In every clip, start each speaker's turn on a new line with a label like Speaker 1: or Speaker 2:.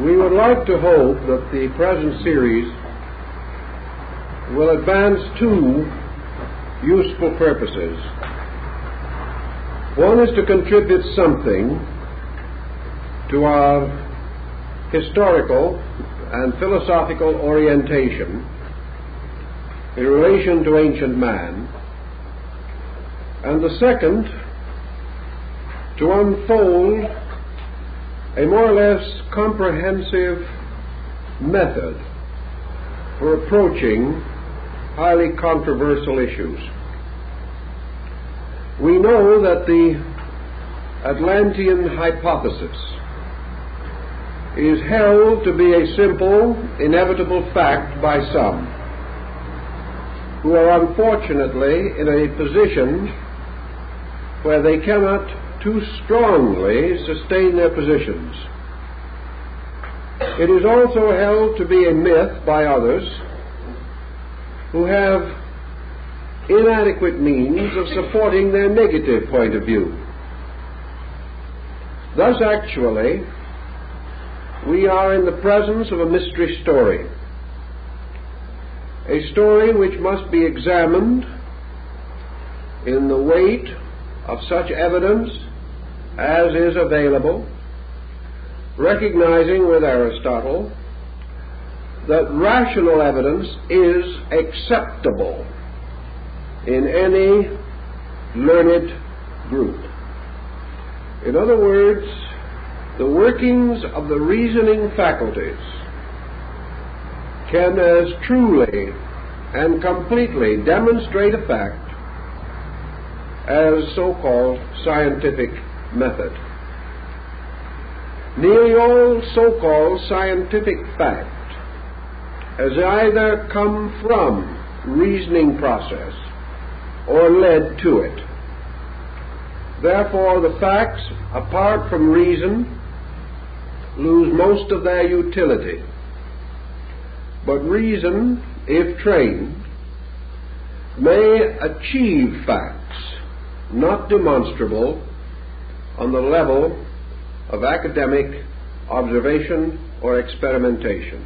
Speaker 1: We would like to hope that the present series will advance two useful purposes. One is to contribute something to our historical and philosophical orientation in relation to ancient man, and the second, to unfold a more or less comprehensive method for approaching highly controversial issues. We know that the Atlantean hypothesis is held to be a simple, inevitable fact by some who are unfortunately in a position where they cannot too strongly sustain their positions. It is also held to be a myth by others who have inadequate means of supporting their negative point of view. Thus, actually, we are in the presence of a mystery story, a story which must be examined in the weight of such evidence as is available, recognizing with Aristotle that rational evidence is acceptable in any learned group. In other words, the workings of the reasoning faculties can as truly and completely demonstrate a fact as so-called scientific method. Nearly all so-called scientific fact has either come from reasoning process or led to it. Therefore, the facts, apart from reason, lose most of their utility. But reason, if trained, may achieve facts not demonstrable on the level of academic observation or experimentation.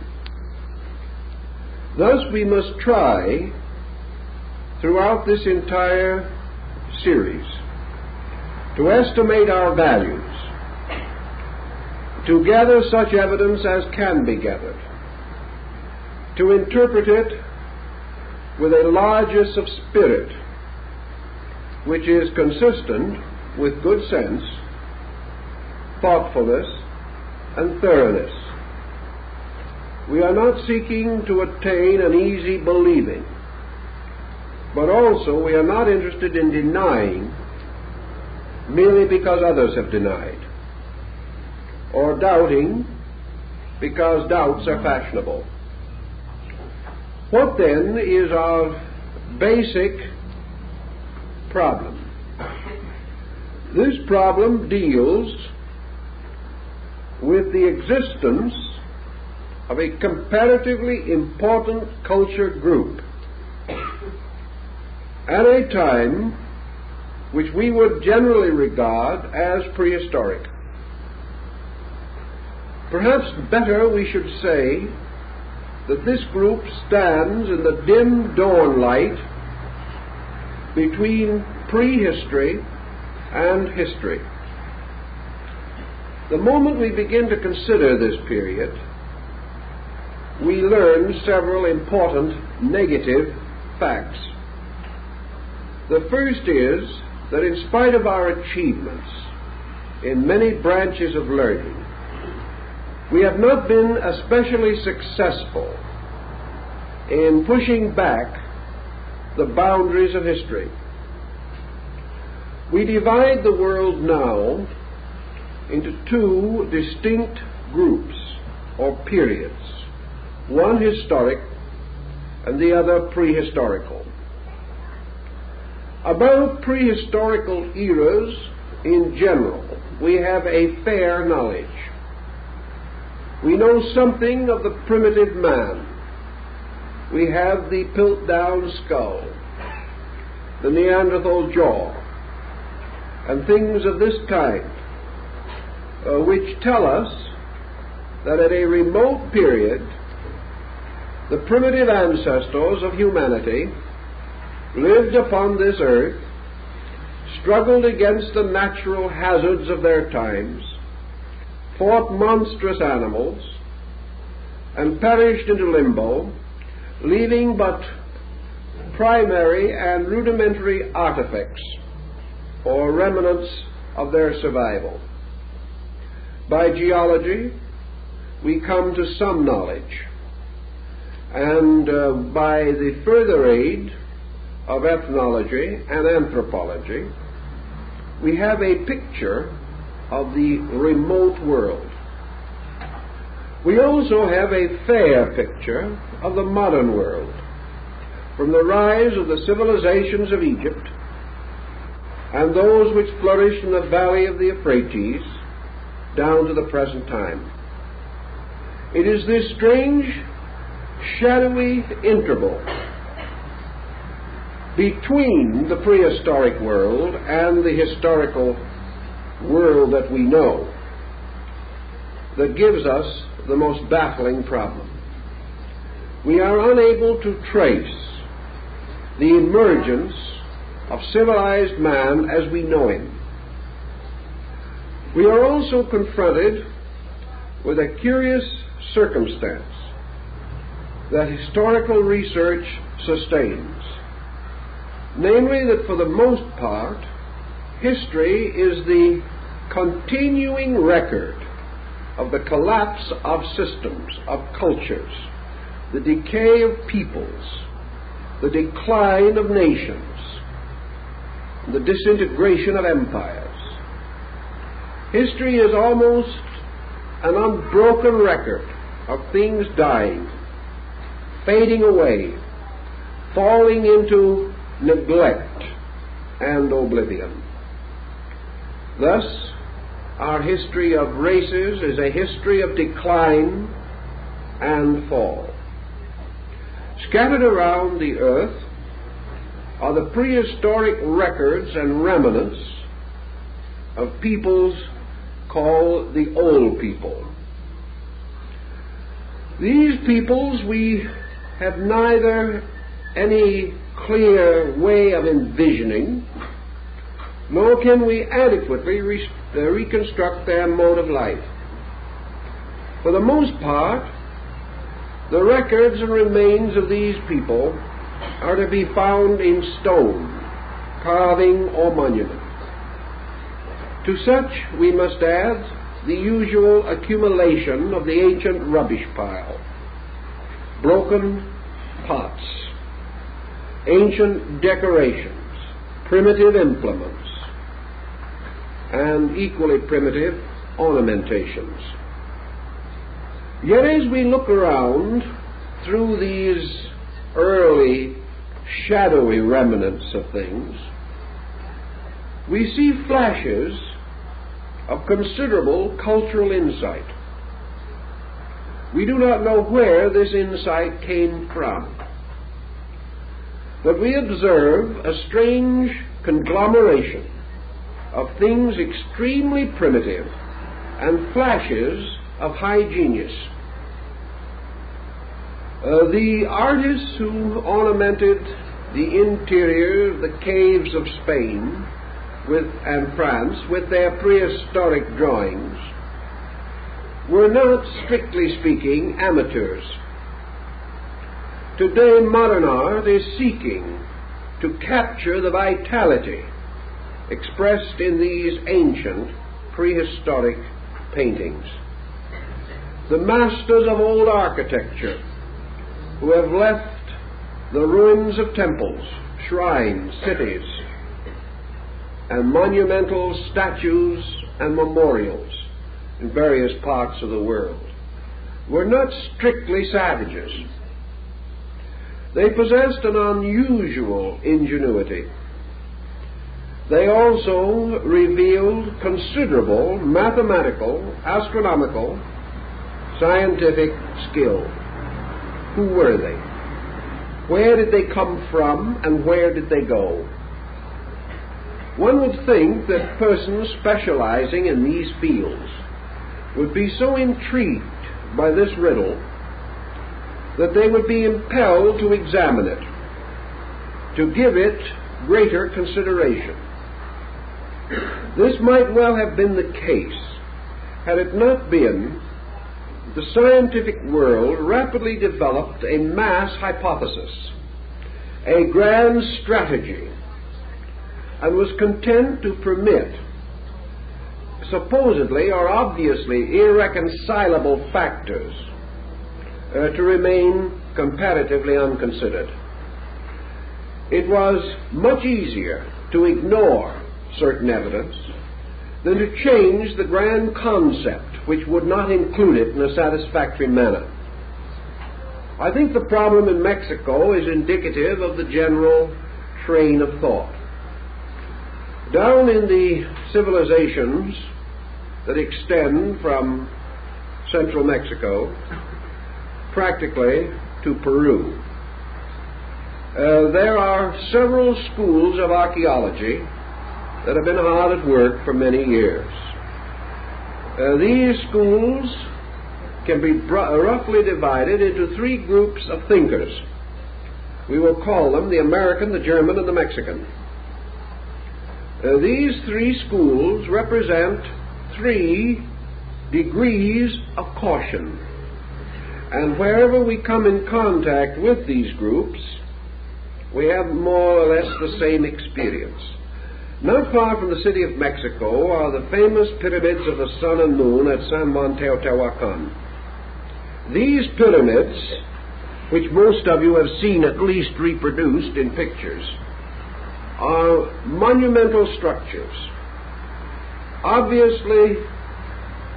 Speaker 1: Thus, we must try throughout this entire series to estimate our values, to gather such evidence as can be gathered, to interpret it with a largess of spirit which is consistent with good sense, thoughtfulness, and thoroughness. We are not seeking to attain an easy believing, but also we are not interested in denying merely because others have denied, or doubting because doubts are fashionable. What then is our basic problem? This problem deals with the existence of a comparatively important culture group at a time which we would generally regard as prehistoric. Perhaps better we should say that this group stands in the dim dawn light between prehistory and history. The moment we begin to consider this period, we learn several important negative facts. The first is that in spite of our achievements in many branches of learning, we have not been especially successful in pushing back the boundaries of history. We divide the world now into two distinct groups or periods, one historic and the other prehistorical. About prehistorical eras in general, we have a fair knowledge. We know something of the primitive man. We have the Piltdown skull, the Neanderthal jaw, and things of this kind, which tell us that at a remote period the primitive ancestors of humanity lived upon this earth, struggled against the natural hazards of their times, fought monstrous animals, and perished into limbo, leaving but primary and rudimentary artifacts or remnants of their survival. By geology, we come to some knowledge, and by the further aid of ethnology and anthropology, we have a picture of the remote world. We also have a fair picture of the modern world, from the rise of the civilizations of Egypt and those which flourished in the valley of the Euphrates down to the present time. It is this strange, shadowy interval between the prehistoric world and the historical world that we know that gives us the most baffling problem. We are unable to trace the emergence of civilized man as we know him. We are also confronted with a curious circumstance that historical research sustains, namely that for the most part, history is the continuing record of the collapse of systems, of cultures, the decay of peoples, the decline of nations, the disintegration of empires. History is almost an unbroken record of things dying, fading away, falling into neglect and oblivion. Thus, our history of races is a history of decline and fall. Scattered around the earth are the prehistoric records and remnants of peoples called the old people. These peoples we have neither any clear way of envisioning, nor can we adequately reconstruct their mode of life. For the most part, the records and remains of these people are to be found in stone, carving, or monument. To such we must add the usual accumulation of the ancient rubbish pile, broken pots, ancient decorations, primitive implements, and equally primitive ornamentations. Yet as we look around through these early shadowy remnants of things, we see flashes of considerable cultural insight. We do not know where this insight came from, but we observe a strange conglomeration of things extremely primitive and flashes of high genius. The artists who ornamented the interior of the caves of Spain and France with their prehistoric drawings were not, strictly speaking, amateurs. Today, modern art is seeking to capture the vitality expressed in these ancient prehistoric paintings. The masters of old architecture who have left the ruins of temples, shrines, cities, and monumental statues and memorials in various parts of the world were not strictly savages. They possessed an unusual ingenuity. They also revealed considerable mathematical, astronomical, scientific skill. Who were they? Where did they come from, and where did they go? One would think that persons specializing in these fields would be so intrigued by this riddle, that they would be impelled to examine it, to give it greater consideration. This might well have been the case had it not been the scientific world rapidly developed a mass hypothesis, a grand strategy, and was content to permit supposedly or obviously irreconcilable factors to remain comparatively unconsidered. It was much easier to ignore certain evidence than to change the grand concept which would not include it in a satisfactory manner. I think the problem in Mexico is indicative of the general train of thought. Down in the civilizations that extend from central Mexico practically to Peru, there are several schools of archaeology that have been hard at work for many years. These schools can be roughly divided into three groups of thinkers. We will call them the American, the German, and the Mexican. These three schools represent three degrees of caution. And wherever we come in contact with these groups, we have more or less the same experience. Not far from the city of Mexico are the famous pyramids of the sun and moon at San Juan Teotihuacan. These pyramids, which most of you have seen at least reproduced in pictures, are monumental structures, obviously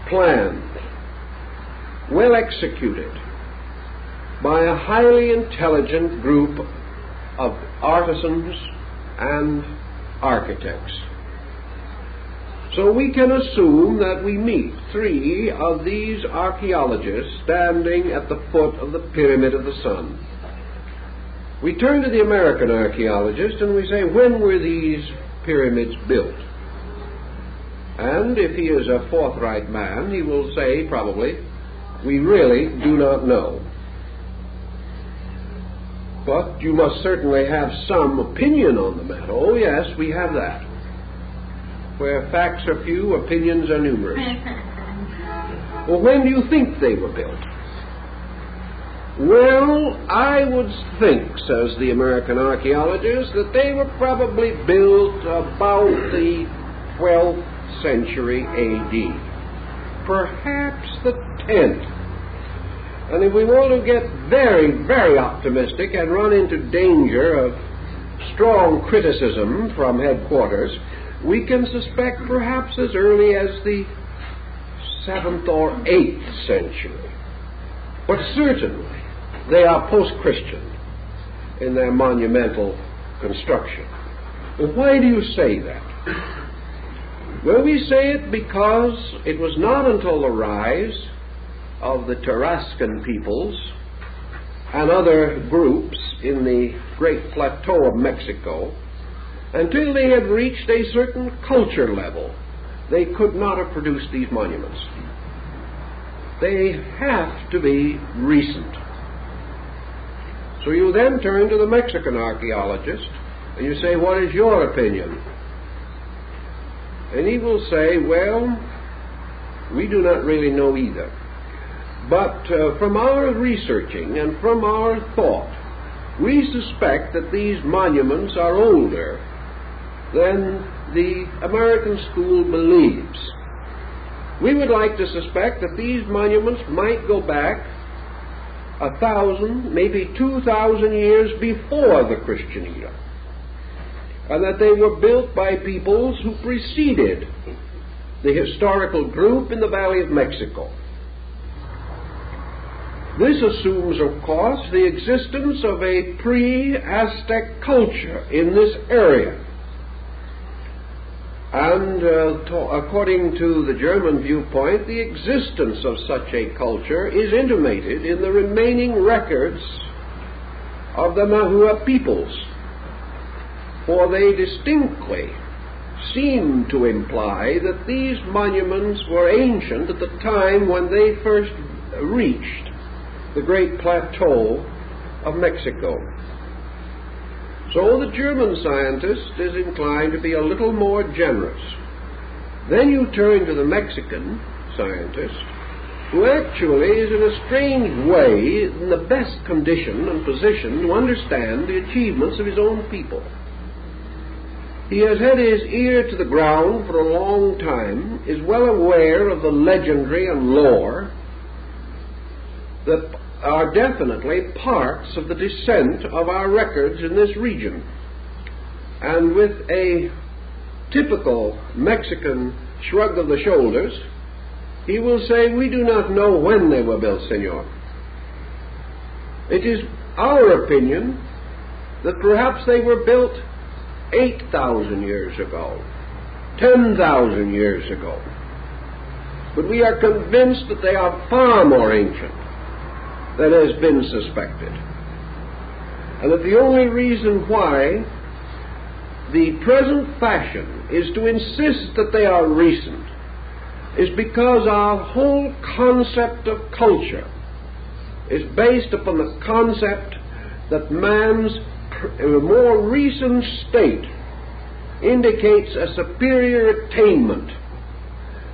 Speaker 1: planned, well executed by a highly intelligent group of artisans and architects. So we can assume that we meet three of these archaeologists standing at the foot of the Pyramid of the Sun. We turn to the American archaeologist and we say, when were these pyramids built? And if he is a forthright man, he will say, probably, we really do not know. But you must certainly have some opinion on the matter. Oh yes, we have that. Where facts are few, opinions are numerous. Well, when do you think they were built? Well, I would think, says the American archaeologist, that they were probably built about the 12th century A.D. Perhaps the 10th. And if we want to get very, very optimistic and run into danger of strong criticism from headquarters, we can suspect perhaps as early as the 7th or 8th century. But certainly they are post-Christian in their monumental construction. Well, why do you say that? Well, we say it because it was not until the rise of the Tarascan peoples and other groups in the Great Plateau of Mexico, until they had reached a certain culture level, they could not have produced these monuments. They have to be recent. So you then turn to the Mexican archaeologist and you say, what is your opinion? And he will say, well, we do not really know either. But from our researching and from our thought, we suspect that these monuments are older than the American school believes. We would like to suspect that these monuments might go back 1,000, maybe 2,000 years before the Christian era, and that they were built by peoples who preceded the historical group in the Valley of Mexico. This assumes, of course, the existence of a pre-Aztec culture in this area. And according to the German viewpoint, the existence of such a culture is intimated in the remaining records of the Nahua peoples, for they distinctly seem to imply that these monuments were ancient at the time when they first reached the great plateau of Mexico. So the German scientist is inclined to be a little more generous. Then you turn to the Mexican scientist, who actually is in a strange way in the best condition and position to understand the achievements of his own people. He has had his ear to the ground for a long time, is well aware of the legendary and lore that are definitely parts of the descent of our records in this region. And with a typical Mexican shrug of the shoulders, he will say, "We do not know when they were built, senor. It is our opinion that perhaps they were built 8,000 years ago, 10,000 years ago. But we are convinced that they are far more ancient than has been suspected. And that the only reason why the present fashion is to insist that they are recent is because our whole concept of culture is based upon the concept that man's more recent state indicates a superior attainment.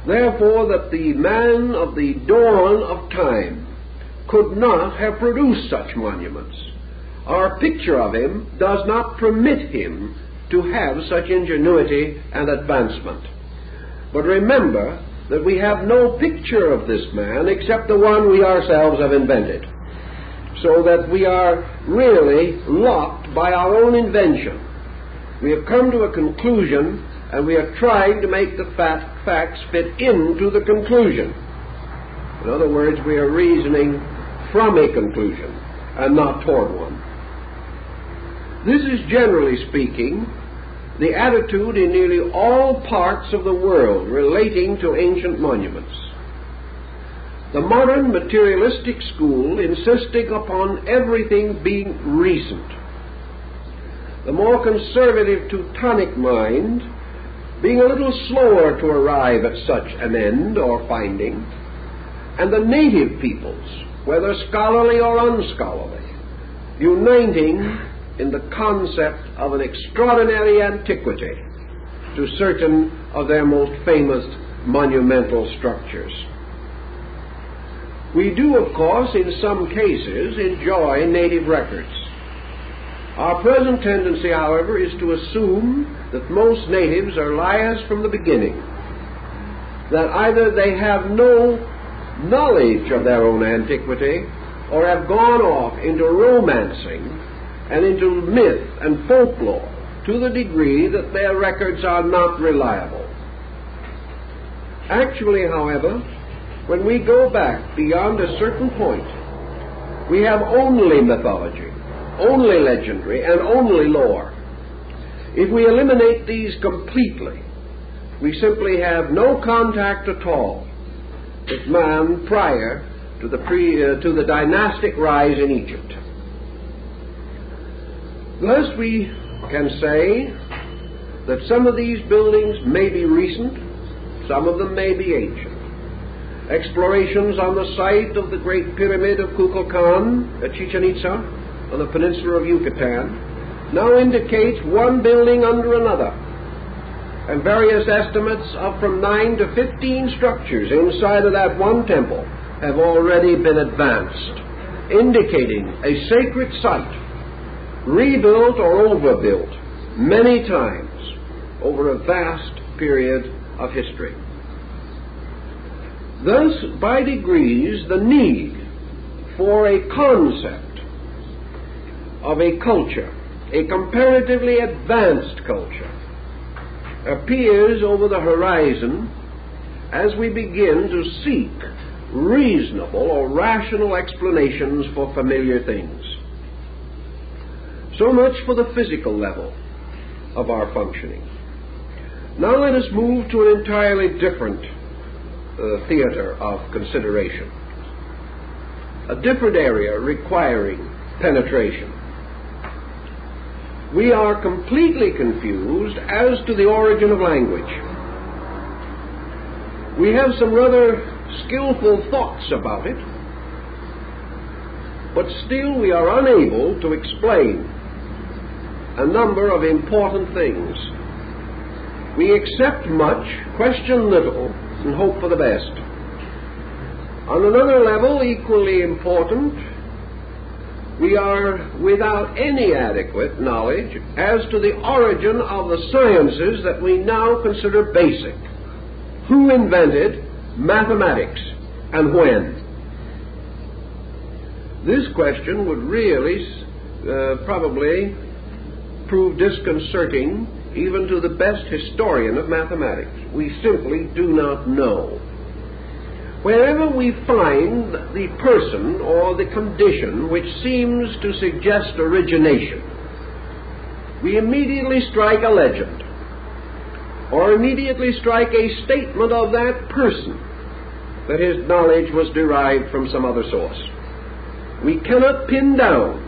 Speaker 1: Therefore, that the man of the dawn of time could not have produced such monuments. Our picture of him does not permit him to have such ingenuity and advancement. But remember that we have no picture of this man except the one we ourselves have invented, so that we are really locked by our own invention. We have come to a conclusion, and we are trying to make the facts fit into the conclusion. In other words, we are reasoning from a conclusion and not toward one. This is, generally speaking, the attitude in nearly all parts of the world relating to ancient monuments. The modern materialistic school insisting upon everything being recent. The more conservative Teutonic mind being a little slower to arrive at such an end or finding, and the native peoples, whether scholarly or unscholarly, uniting in the concept of an extraordinary antiquity to certain of their most famous monumental structures. We do, of course, in some cases, enjoy native records. Our present tendency, however, is to assume that most natives are liars from the beginning, that either they have no knowledge of their own antiquity or have gone off into romancing and into myth and folklore to the degree that their records are not reliable. Actually, however, when we go back beyond a certain point, we have only mythology, only legendary, and only lore. If we eliminate these completely, we simply have no contact at all with man prior to the dynastic rise in Egypt. Thus we can say that some of these buildings may be recent, some of them may be ancient. Explorations on the site of the Great Pyramid of Kukulkan at Chichen Itza on the peninsula of Yucatan now indicates one building under another, and various estimates of from 9 to 15 structures inside of that one temple have already been advanced, indicating a sacred site rebuilt or overbuilt many times over a vast period of history. Thus, by degrees, the need for a concept of a culture, a comparatively advanced culture, appears over the horizon as we begin to seek reasonable or rational explanations for familiar things. So much for the physical level of our functioning. Now let us move to an entirely different theater of consideration, a different area requiring penetration. We are completely confused as to the origin of language. We have some rather skillful thoughts about it, but still we are unable to explain a number of important things. We accept much, question little, and hope for the best. On another level, equally important, we are without any adequate knowledge as to the origin of the sciences that we now consider basic. Who invented mathematics and when? This question would really probably prove disconcerting even to the best historian of mathematics. We simply do not know. Wherever we find the person or the condition which seems to suggest origination, we immediately strike a legend, or immediately strike a statement of that person that his knowledge was derived from some other source. We cannot pin down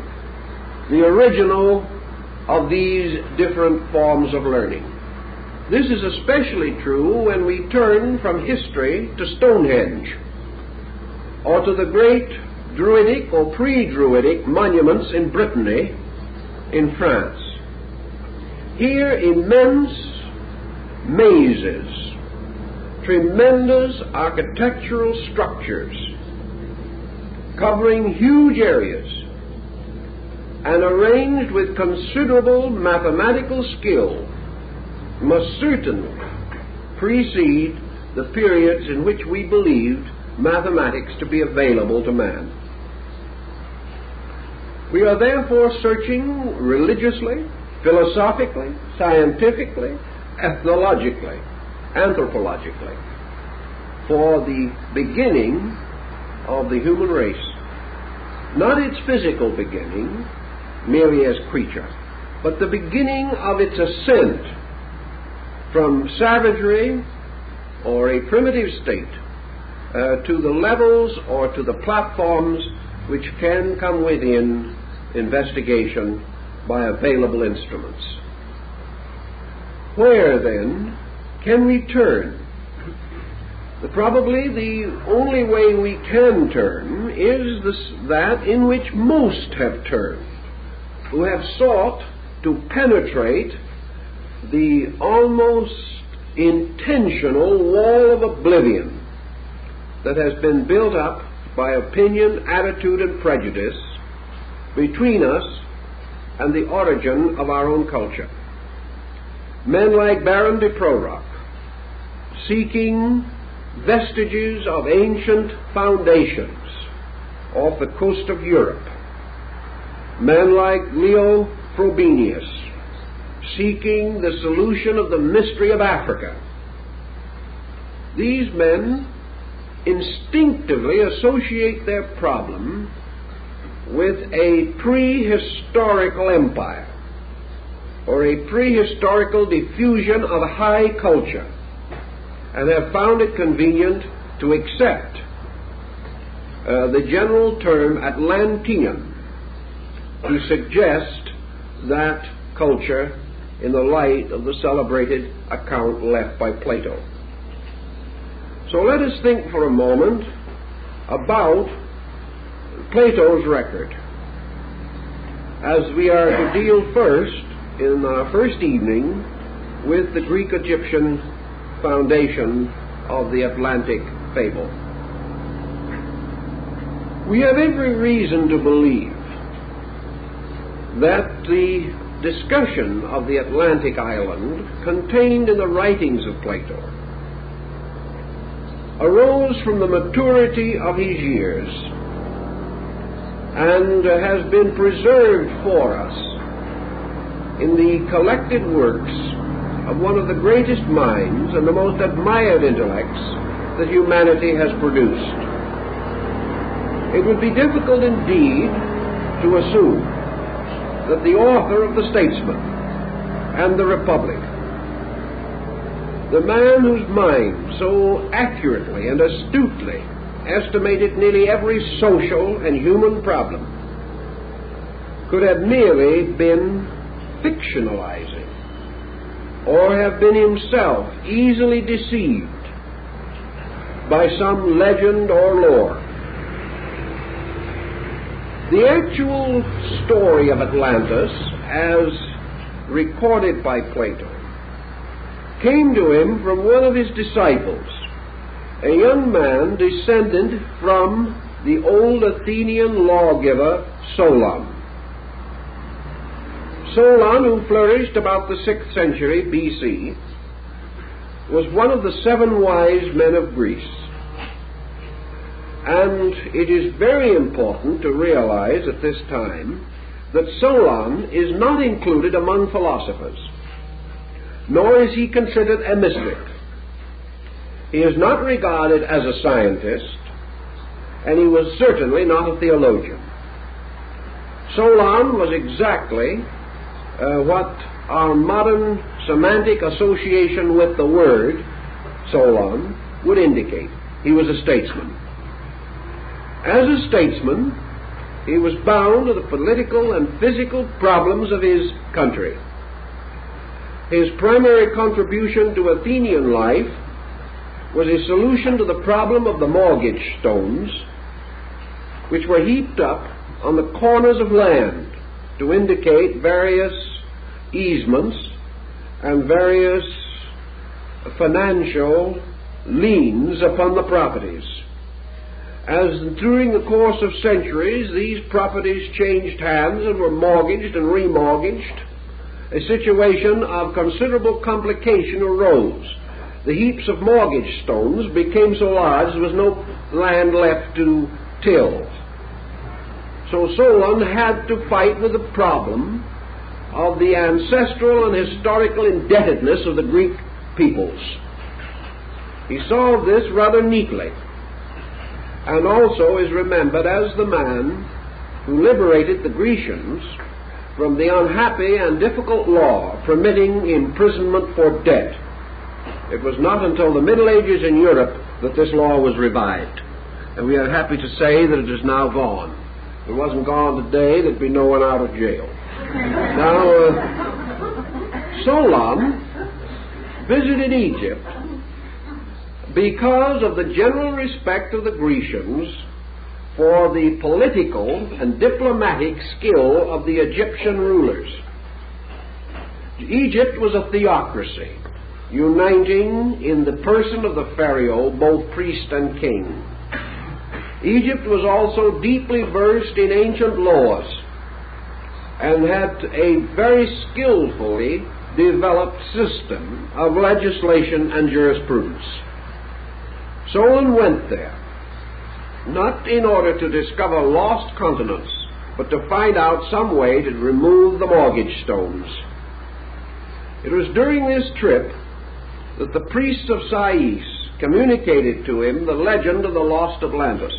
Speaker 1: the original of these different forms of learning. This is especially true when we turn from history to Stonehenge, or to the great Druidic or pre-Druidic monuments in Brittany, in France. Here, immense mazes, tremendous architectural structures, covering huge areas, and arranged with considerable mathematical skill, must certainly precede the periods in which we believed mathematics to be available to man. We are therefore searching religiously, philosophically, scientifically, ethnologically, anthropologically, for the beginning of the human race. Not its physical beginning, merely as creature, but the beginning of its ascent from savagery or a primitive state to the levels or to the platforms which can come within investigation by available instruments. Where then can we turn? Probably the only way we can turn is that in which most have turned, who have sought to penetrate the almost intentional wall of oblivion that has been built up by opinion, attitude, and prejudice between us and the origin of our own culture. Men like Baron de Prorock, seeking vestiges of ancient foundations off the coast of Europe. Men like Leo Frobenius, seeking the solution of the mystery of Africa. These men instinctively associate their problem with a prehistorical empire, or a prehistorical diffusion of high culture, and have found it convenient to accept the general term Atlantean to suggest that culture in the light of the celebrated account left by Plato. So let us think for a moment about Plato's record, as we are to deal first, in our first evening, with the Greek-Egyptian foundation of the Atlantic fable. We have every reason to believe that the discussion of the Atlantic island contained in the writings of Plato arose from the maturity of his years and has been preserved for us in the collected works of one of the greatest minds and the most admired intellects that humanity has produced. It would be difficult indeed to assume that the author of the Statesman and the Republic, the man whose mind so accurately and astutely estimated nearly every social and human problem, could have merely been fictionalizing, or have been himself easily deceived by some legend or lore. The actual story of Atlantis, as recorded by Plato, came to him from one of his disciples, a young man descended from the old Athenian lawgiver Solon. Solon, who flourished about the 6th century BC, was one of the 7 wise men of Greece. And it is very important to realize at this time that Solon is not included among philosophers, nor is he considered a mystic. He is not regarded as a scientist, and he was certainly not a theologian. Solon was exactly what our modern semantic association with the word Solon would indicate. He was a statesman. As a statesman, he was bound to the political and physical problems of his country. His primary contribution to Athenian life was a solution to the problem of the mortgage stones, which were heaped up on the corners of land to indicate various easements and various financial liens upon the properties. As during the course of centuries these properties changed hands and were mortgaged and remortgaged, a situation of considerable complication arose. The heaps of mortgage stones became so large there was no land left to till. So Solon had to fight with the problem of the ancestral and historical indebtedness of the Greek peoples. He solved this rather neatly, and also is remembered as the man who liberated the Grecians from the unhappy and difficult law permitting imprisonment for debt. It was not until the Middle Ages in Europe that this law was revived, and we are happy to say that it is now gone. If it wasn't gone today, there'd be no one out of jail. Now, Solon visited Egypt because of the general respect of the Grecians for the political and diplomatic skill of the Egyptian rulers. Egypt was a theocracy, uniting in the person of the pharaoh both priest and king. Egypt was also deeply versed in ancient laws and had a very skillfully developed system of legislation and jurisprudence. Solon went there, not in order to discover lost continents, but to find out some way to remove the mortgage stones. It was during this trip that the priests of Sais communicated to him the legend of the lost Atlantis.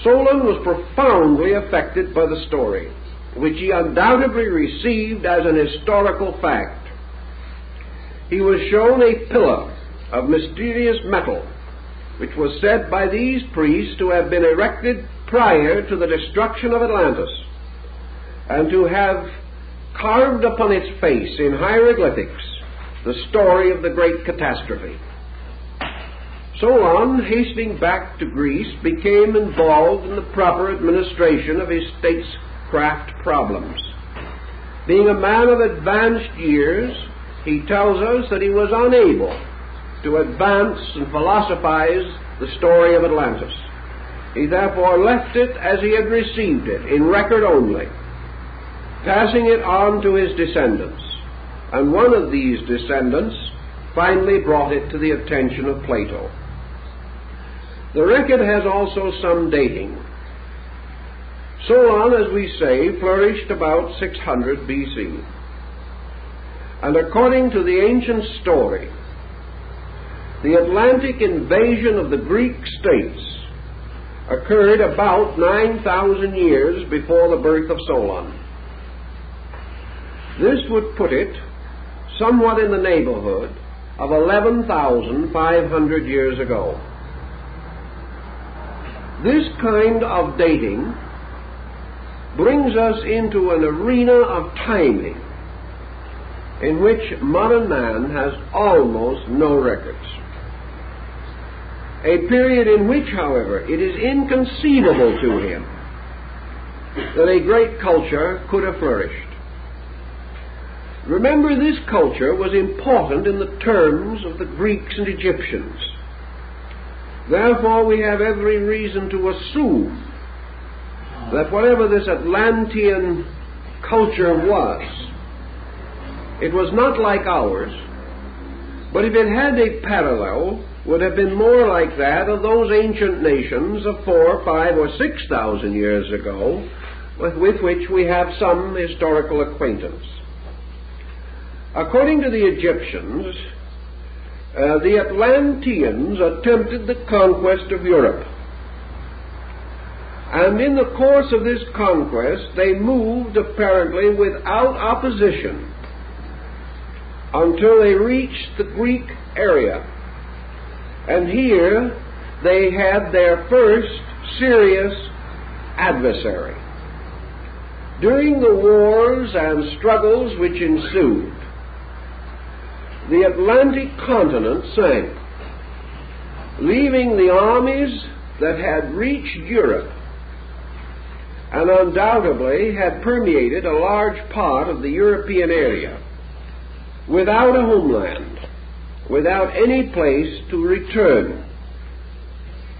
Speaker 1: Solon was profoundly affected by the story, which he undoubtedly received as an historical fact. He was shown a pillar of mysterious metal, which was said by these priests to have been erected prior to the destruction of Atlantis, and to have carved upon its face in hieroglyphics the story of the great catastrophe. Solon, hastening back to Greece, became involved in the proper administration of his statecraft problems. Being a man of advanced years, he tells us that he was unable to advance and philosophize the story of Atlantis. He therefore left it as he had received it, in record only, passing it on to his descendants. And one of these descendants finally brought it to the attention of Plato. The record has also some dating. Solon, as we say, flourished about 600 BC. And according to the ancient story, the Atlantic invasion of the Greek states occurred about 9,000 years before the birth of Solon. This would put it somewhat in the neighborhood of 11,500 years ago. This kind of dating brings us into an arena of timing in which modern man has almost no records. a period in which, however, it is inconceivable to him that a great culture could have flourished. Remember, this culture was important in the terms of the Greeks and Egyptians. Therefore, we have every reason to assume that whatever this Atlantean culture was, it was not like ours, but if it had a parallel, would have been more like that of those ancient nations of 4,000, 5,000, or 6,000 years ago, with which we have some historical acquaintance. According to the Egyptians, the Atlanteans attempted the conquest of Europe. And in the course of this conquest, they moved apparently without opposition until they reached the Greek area. And here they had their first serious adversary. During the wars and struggles which ensued, the Atlantic continent sank, leaving the armies that had reached Europe and undoubtedly had permeated a large part of the European area without a homeland, without any place to return.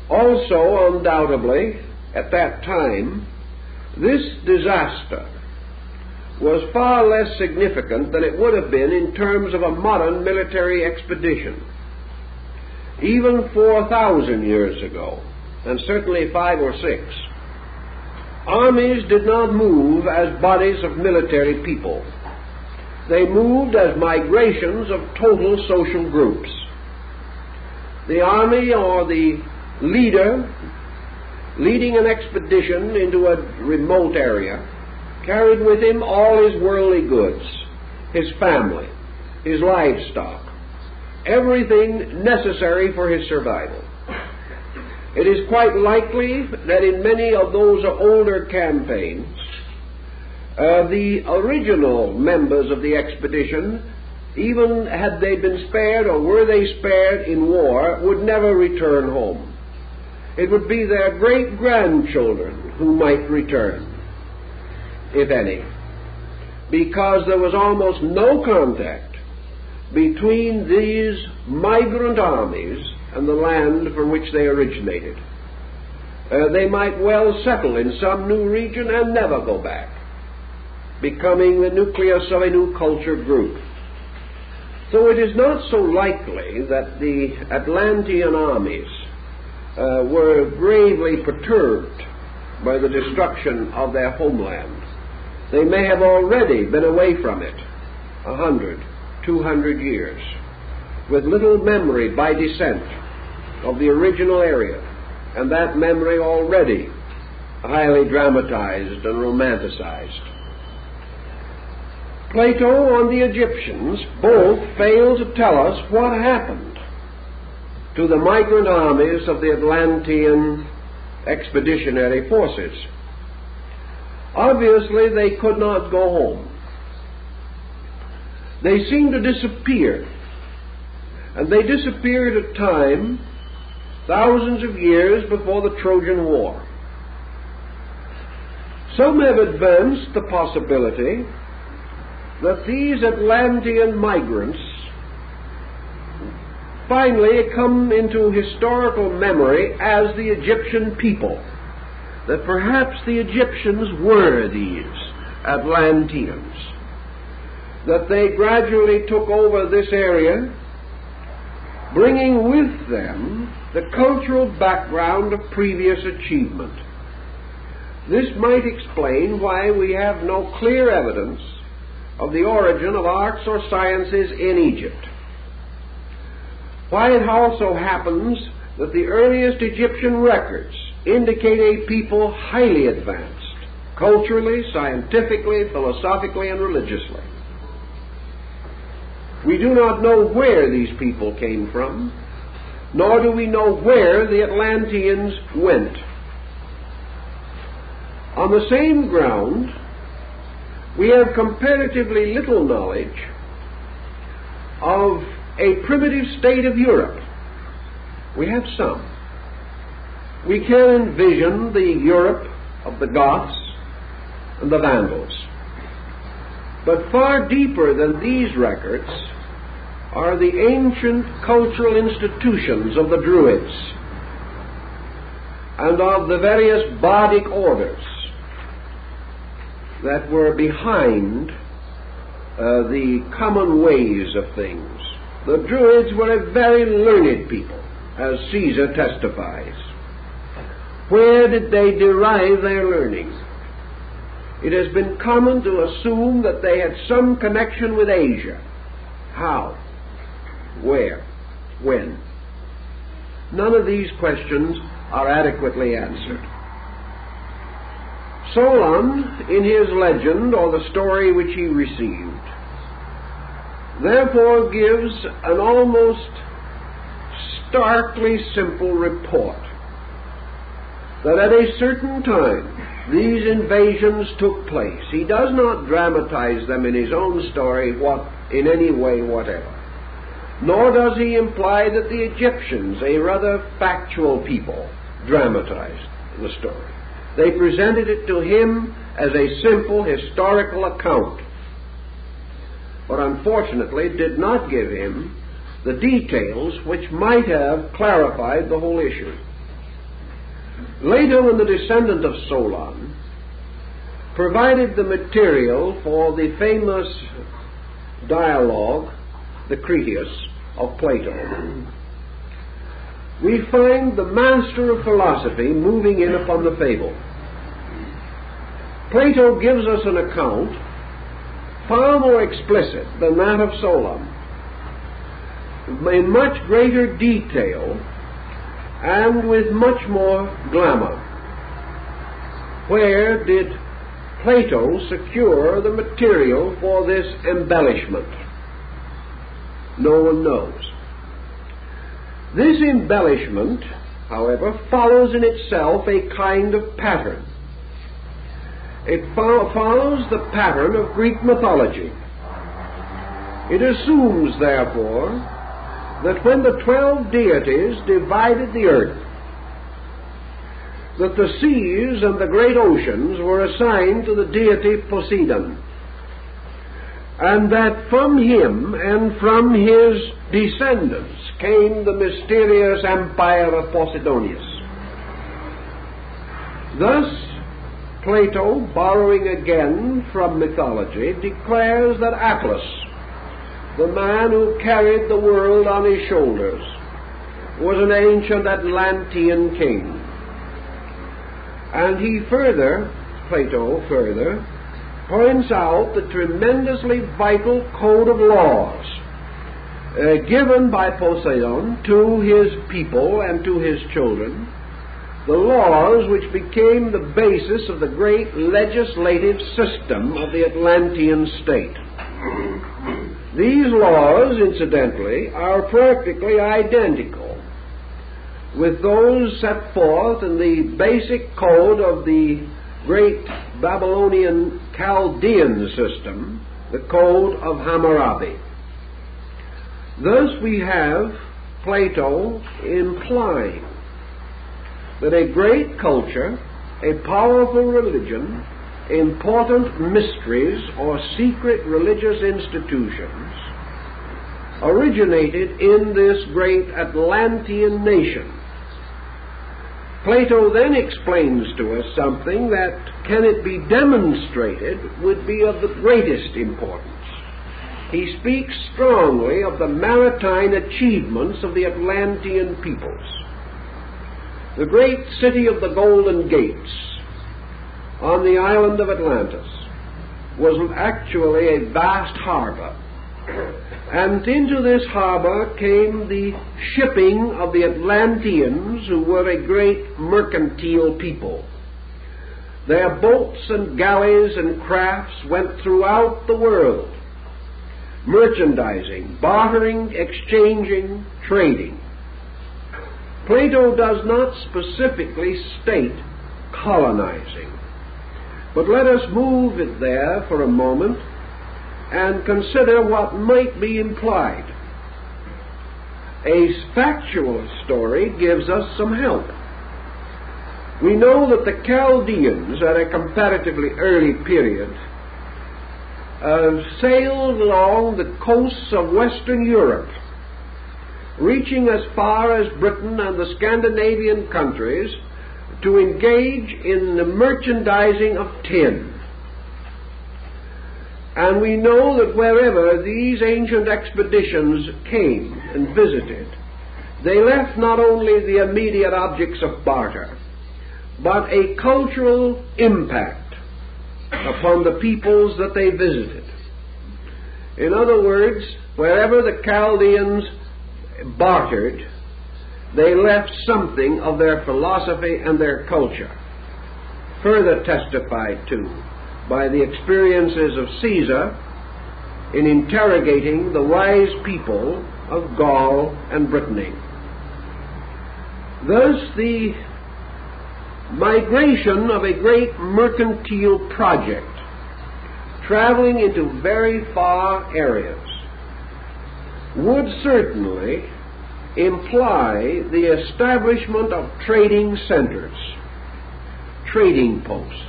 Speaker 1: Also, undoubtedly, at that time, this disaster was far less significant than it would have been in terms of a modern military expedition. Even 4,000 years ago, and certainly 5 or 6, armies did not move as bodies of military people. They moved as migrations of total social groups. The army or the leader leading an expedition into a remote area carried with him all his worldly goods, his family, his livestock, everything necessary for his survival. It is quite likely that in many of those older campaigns, the original members of the expedition, even had they been spared or were they spared in war, would never return home. It would be their great-grandchildren who might return, if any, because there was almost no contact between these migrant armies and the land from which they originated. They might well settle in some new region and never go back, becoming the nucleus of a new culture group. So it is not so likely that the Atlantean armies were gravely perturbed by the destruction of their homeland. They may have already been away from it 100, 200 years, with little memory by descent of the original area, and that memory already highly dramatized and romanticized. Plato and the Egyptians both fail to tell us what happened to the migrant armies of the Atlantean expeditionary forces. Obviously, they could not go home. They seemed to disappear, and they disappeared at a time thousands of years before the Trojan War. Some have advanced the possibility that these Atlantean migrants finally come into historical memory as the Egyptian people, that perhaps the Egyptians were these Atlanteans, that they gradually took over this area, bringing with them the cultural background of previous achievement. This might explain why we have no clear evidence of the origin of arts or sciences in Egypt. Why it also happens that the earliest Egyptian records indicate a people highly advanced, culturally, scientifically, philosophically, and religiously. We do not know where these people came from, nor do we know where the Atlanteans went. On the same ground, we have comparatively little knowledge of a primitive state of Europe, We have some. We can envision the Europe of the Goths and the Vandals. But far deeper than these records are the ancient cultural institutions of the Druids and of the various bardic orders that were behind the common ways of things. The Druids were a very learned people, as Caesar testifies. Where did they derive their learning? It has been common to assume that they had some connection with Asia. How? Where? When? None of these questions are adequately answered. Solon, in his legend, or the story which he received, therefore gives an almost starkly simple report that at a certain time these invasions took place. He does not dramatize them in his own story in any way whatever. Nor does he imply that the Egyptians, a rather factual people, dramatized the story. They presented it to him as a simple historical account, but unfortunately did not give him the details which might have clarified the whole issue. Later, when the descendant of Solon provided the material for the famous dialogue, the Critias, of Plato, we find the master of philosophy moving in upon the fable. Plato gives us an account far more explicit than that of Solon, in much greater detail and with much more glamour. Where did Plato secure the material for this embellishment? No one knows. This embellishment, however, follows in itself a kind of pattern. It follows the pattern of Greek mythology. It assumes, therefore, that when the 12 deities divided the earth, that the seas and the great oceans were assigned to the deity Poseidon, and that from him and from his descendants came the mysterious empire of Posidonius. Thus, Plato, borrowing again from mythology, declares that Atlas, the man who carried the world on his shoulders, was an ancient Atlantean king. And Plato further points out the tremendously vital code of laws given by Poseidon to his people and to his children, the laws which became the basis of the great legislative system of the Atlantean state. These laws, incidentally, are practically identical with those set forth in the basic code of the great Babylonian Chaldean system, the Code of Hammurabi. Thus we have Plato implying that a great culture, a powerful religion, important mysteries or secret religious institutions originated in this great Atlantean nation. Plato then explains to us something that, can it be demonstrated, would be of the greatest importance. He speaks strongly of the maritime achievements of the Atlantean peoples. The great city of the Golden Gates on the island of Atlantis was actually a vast harbor. And into this harbor came the shipping of the Atlanteans, who were a great mercantile people. Their boats and galleys and crafts went throughout the world, merchandising, bartering, exchanging, trading. Plato does not specifically state colonizing, but let us move it there for a moment and consider what might be implied. a factual story gives us some help. We know that the Chaldeans, at a comparatively early period, sailed along the coasts of Western Europe, reaching as far as Britain and the Scandinavian countries to engage in the merchandising of tin. And we know that wherever these ancient expeditions came and visited, they left not only the immediate objects of barter, but a cultural impact upon the peoples that they visited. In other words, wherever the Chaldeans bartered, they left something of their philosophy and their culture, further testified to by the experiences of Caesar in interrogating the wise people of Gaul and Brittany. Thus, the migration of a great mercantile project traveling into very far areas would certainly imply the establishment of trading centers, trading posts,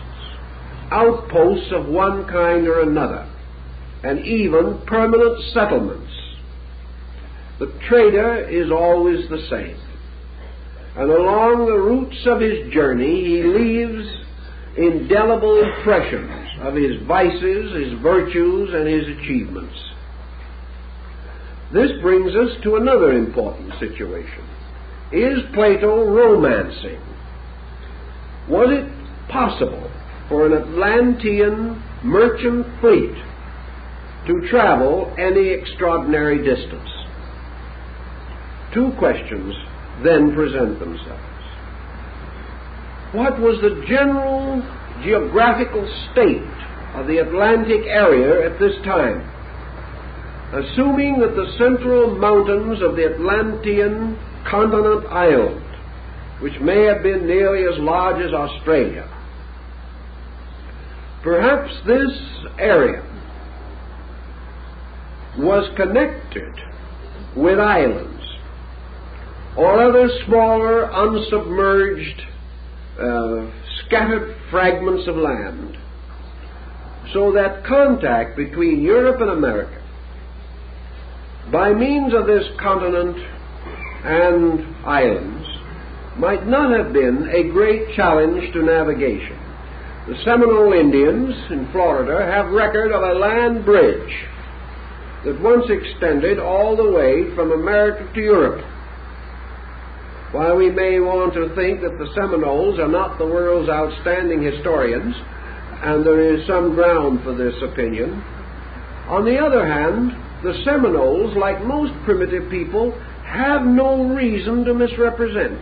Speaker 1: outposts of one kind or another, and even permanent settlements. The trader is always the same, and along the routes of his journey he leaves indelible impressions of his vices, his virtues, and his achievements. This brings us to another important situation. Is Plato romancing? Was it possible for an Atlantean merchant fleet to travel any extraordinary distance? Two questions then present themselves. What was the general geographical state of the Atlantic area at this time? Assuming that the central mountains of the Atlantean continent island, which may have been nearly as large as Australia, perhaps this area was connected with islands or other smaller, unsubmerged, scattered fragments of land, so that contact between Europe and America by means of this continent and islands might not have been a great challenge to navigation. The Seminole Indians in Florida have record of a land bridge that once extended all the way from America to Europe. While we may want to think that the Seminoles are not the world's outstanding historians, and there is some ground for this opinion, on the other hand, the Seminoles, like most primitive people, have no reason to misrepresent.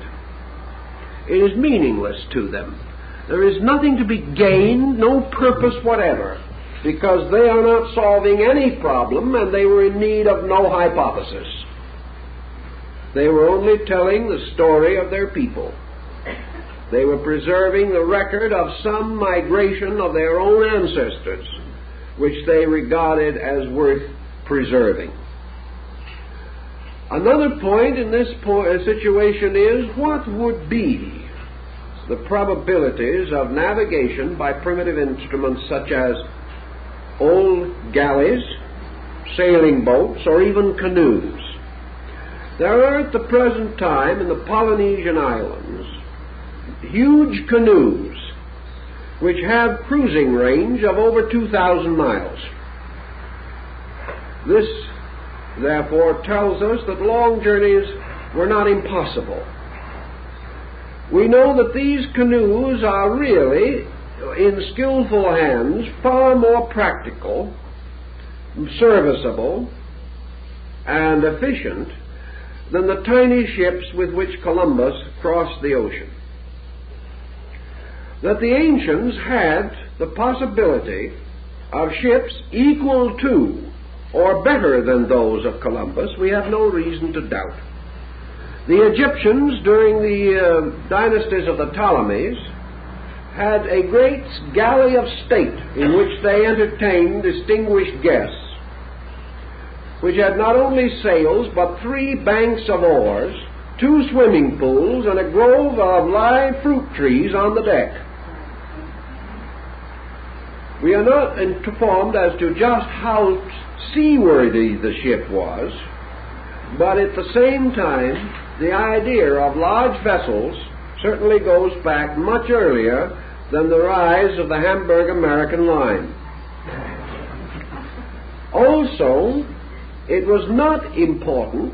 Speaker 1: It is meaningless to them. There is nothing to be gained, no purpose whatever, because they are not solving any problem and they were in need of no hypothesis. They were only telling the story of their people. They were preserving the record of some migration of their own ancestors, which they regarded as worth preserving. Another point in this situation is, what would be the probabilities of navigation by primitive instruments such as old galleys, sailing boats, or even canoes? There are at the present time in the Polynesian islands huge canoes which have cruising range of over 2,000 miles. This, therefore, tells us that long journeys were not impossible. We know that these canoes are really, in skillful hands, far more practical, serviceable, and efficient than the tiny ships with which Columbus crossed the ocean. That the ancients had the possibility of ships equal to or better than those of Columbus, we have no reason to doubt. The Egyptians, during the dynasties of the Ptolemies, had a great galley of state in which they entertained distinguished guests. which had not only sails but 3 banks of oars, 2 swimming pools, and a grove of live fruit trees on the deck. We are not informed as to just how seaworthy the ship was, but at the same time, the idea of large vessels certainly goes back much earlier than the rise of the Hamburg American line. Also, it was not important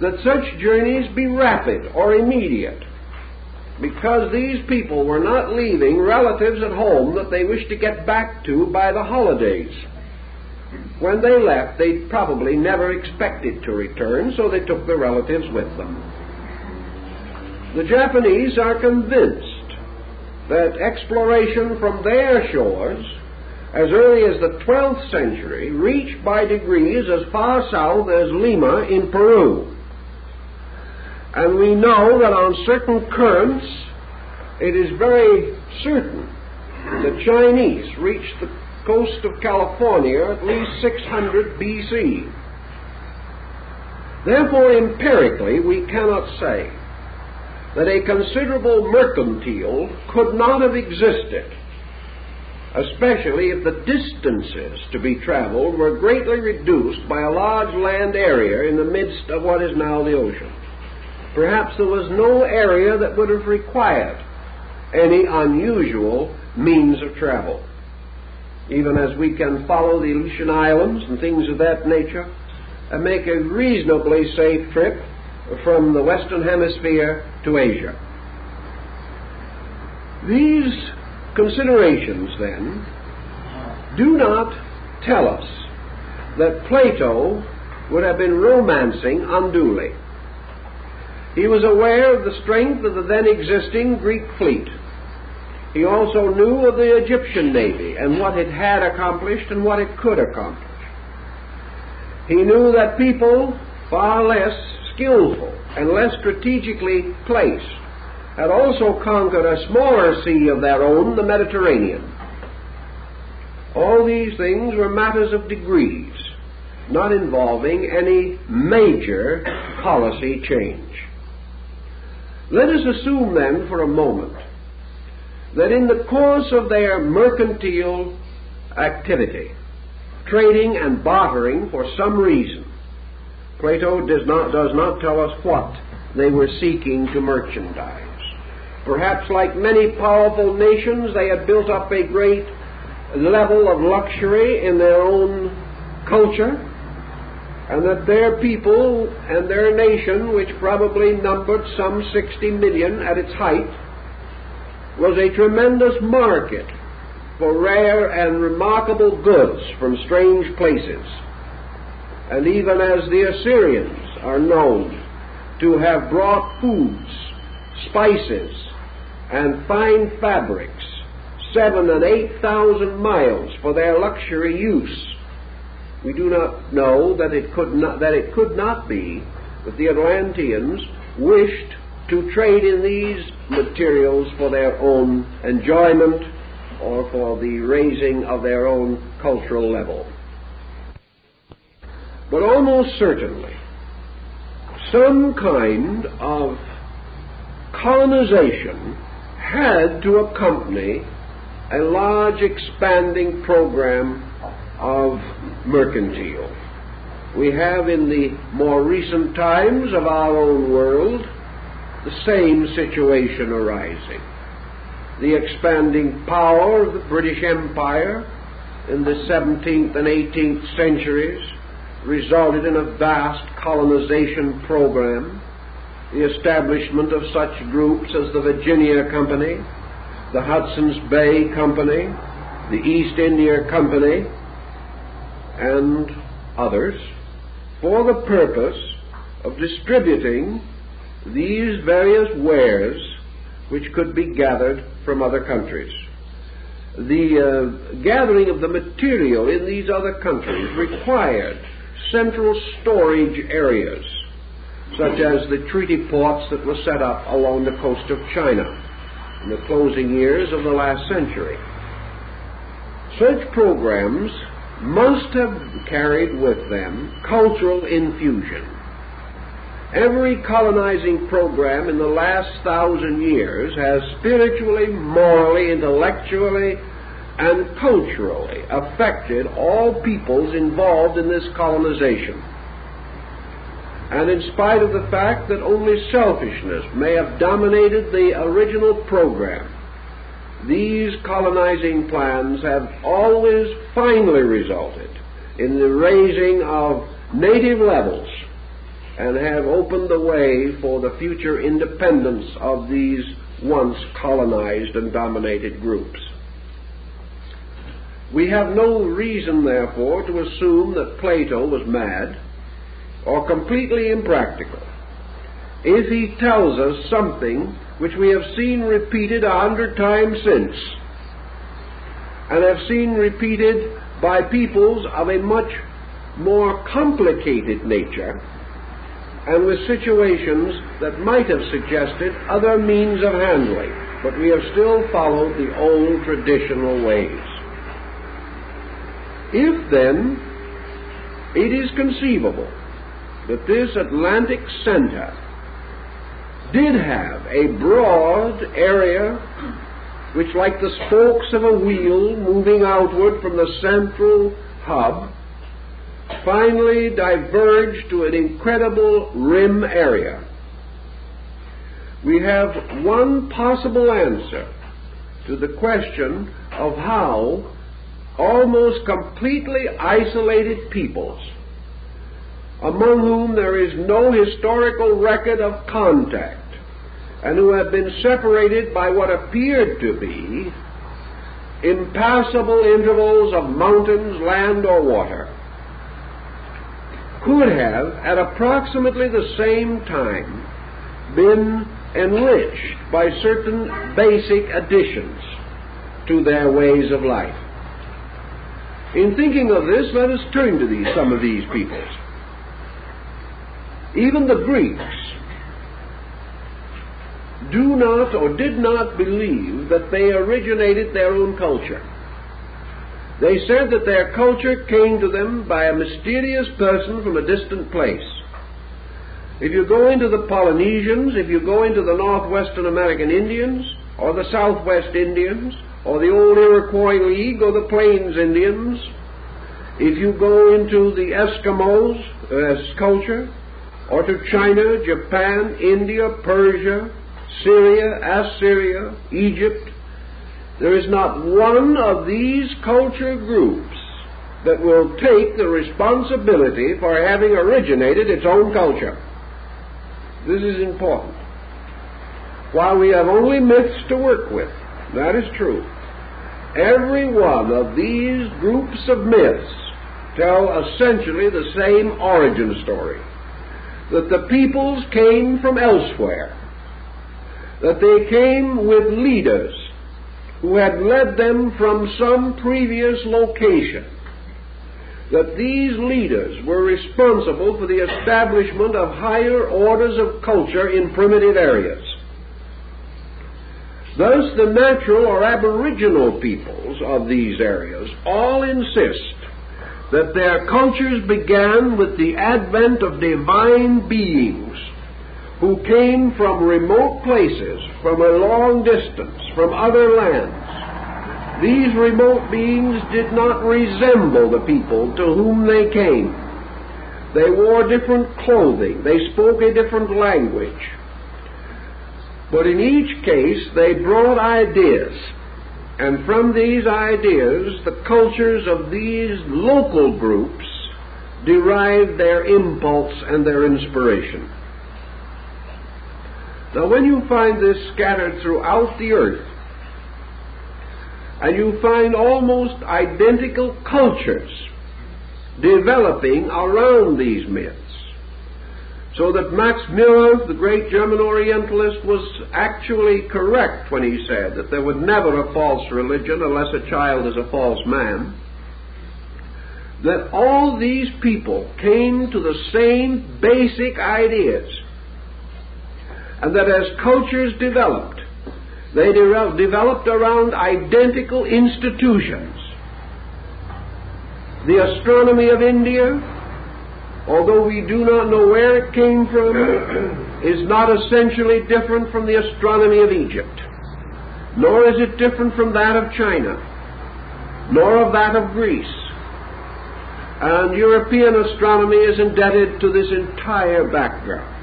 Speaker 1: that such journeys be rapid or immediate, because these people were not leaving relatives at home that they wished to get back to by the holidays. When they left, they probably never expected to return, so they took their relatives with them. The Japanese are convinced that exploration from their shores, as early as the 12th century, reached by degrees as far south as Lima in Peru. And we know that on certain currents, it is very certain the Chinese reached the coast of California at least 600 B.C. Therefore, empirically, we cannot say that a considerable mercantile could not have existed, especially if the distances to be traveled were greatly reduced by a large land area in the midst of what is now the ocean. Perhaps there was no area that would have required any unusual means of travel. Even as we can follow the Aleutian Islands and things of that nature and make a reasonably safe trip from the Western Hemisphere to Asia. These considerations, then, do not tell us that Plato would have been romancing unduly. He was aware of the strength of the then existing Greek fleet. He also knew of the Egyptian navy and what it had accomplished and what it could accomplish. He knew that people far less skillful and less strategically placed had also conquered a smaller sea of their own, the Mediterranean. All these things were matters of degrees, not involving any major policy change. Let us assume then for a moment that in the course of their mercantile activity, trading and bartering for some reason, Plato does not tell us what they were seeking to merchandise. Perhaps like many powerful nations, they had built up a great level of luxury in their own culture, and that their people and their nation, which probably numbered some 60 million at its height, was a tremendous market for rare and remarkable goods from strange places. And even as the Assyrians are known to have brought foods, spices, and fine fabrics 7,000 and 8,000 miles for their luxury use, we do not know that it could not be that the Atlanteans wished to trade in these materials for their own enjoyment or for the raising of their own cultural level. But almost certainly, some kind of colonization had to accompany a large expanding program of mercantile. We have in the more recent times of our own world the same situation arising. The expanding power of the British Empire in the 17th and 18th centuries resulted in a vast colonization program, the establishment of such groups as the Virginia Company, the Hudson's Bay Company, the East India Company, and others, for the purpose of distributing these various wares which could be gathered from other countries. The gathering of the material in these other countries required central storage areas, such as the treaty ports that were set up along the coast of China in the closing years of the last century. Such programs must have carried with them cultural infusion. Every colonizing program in the last 1,000 years has spiritually, morally, intellectually, and culturally affected all peoples involved in this colonization. And in spite of the fact that only selfishness may have dominated the original program, these colonizing plans have always finally resulted in the raising of native levels and have opened the way for the future independence of these once colonized and dominated groups. We have no reason, therefore, to assume that Plato was mad or completely impractical if he tells us something which we have seen repeated 100 times since, and have seen repeated by peoples of a much more complicated nature, and with situations that might have suggested other means of handling, but we have still followed the old traditional ways. If, then, it is conceivable that this Atlantic center did have a broad area which, like the spokes of a wheel moving outward from the central hub, finally diverged to an incredible rim area, we have one possible answer to the question of how almost completely isolated peoples, among whom there is no historical record of contact, and who have been separated by what appeared to be impassable intervals of mountains, land, or water, could have, at approximately the same time, been enriched by certain basic additions to their ways of life. In thinking of this, let us turn to some of these peoples. Even the Greeks do not or did not believe that they originated their own culture. They said that their culture came to them by a mysterious person from a distant place. If you go into the Polynesians, if you go into the Northwestern American Indians, or the Southwest Indians, or the old Iroquois League, or the Plains Indians, if you go into the Eskimos' culture, or to China, Japan, India, Persia, Syria, Assyria, Egypt, there is not one of these culture groups that will take the responsibility for having originated its own culture. This is important. While we have only myths to work with, that is true, every one of these groups of myths tell essentially the same origin story, that the peoples came from elsewhere, that they came with leaders who had led them from some previous location, that these leaders were responsible for the establishment of higher orders of culture in primitive areas. Thus, the natural or aboriginal peoples of these areas all insist that their cultures began with the advent of divine beings who came from remote places, from a long distance, from other lands. These remote beings did not resemble the people to whom they came. They wore different clothing. They spoke a different language. But in each case, they brought ideas. And from these ideas, the cultures of these local groups derived their impulse and their inspiration. Now, when you find this scattered throughout the earth, and you find almost identical cultures developing around these myths, so that Max Muller, the great German Orientalist, was actually correct when he said that there was never a false religion unless a child is a false man, that all these people came to the same basic ideas, and that as cultures developed, they developed around identical institutions. The astronomy of India, although we do not know where it came from, is not essentially different from the astronomy of Egypt, nor is it different from that of China, nor of that of Greece. And European astronomy is indebted to this entire background.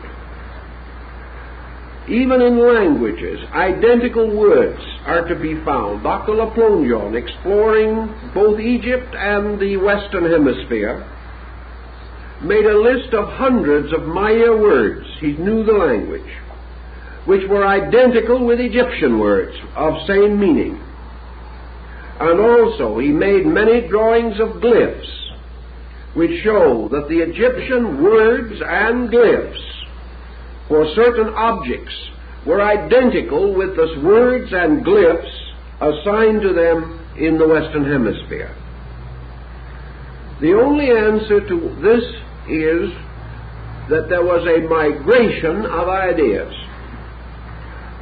Speaker 1: Even in languages, identical words are to be found. Dr. Laplongeon, exploring both Egypt and the Western Hemisphere, made a list of hundreds of Maya words, he knew the language, which were identical with Egyptian words of same meaning. And also he made many drawings of glyphs, which show that the Egyptian words and glyphs for certain objects were identical with the words and glyphs assigned to them in the Western Hemisphere. The only answer to this is that there was a migration of ideas,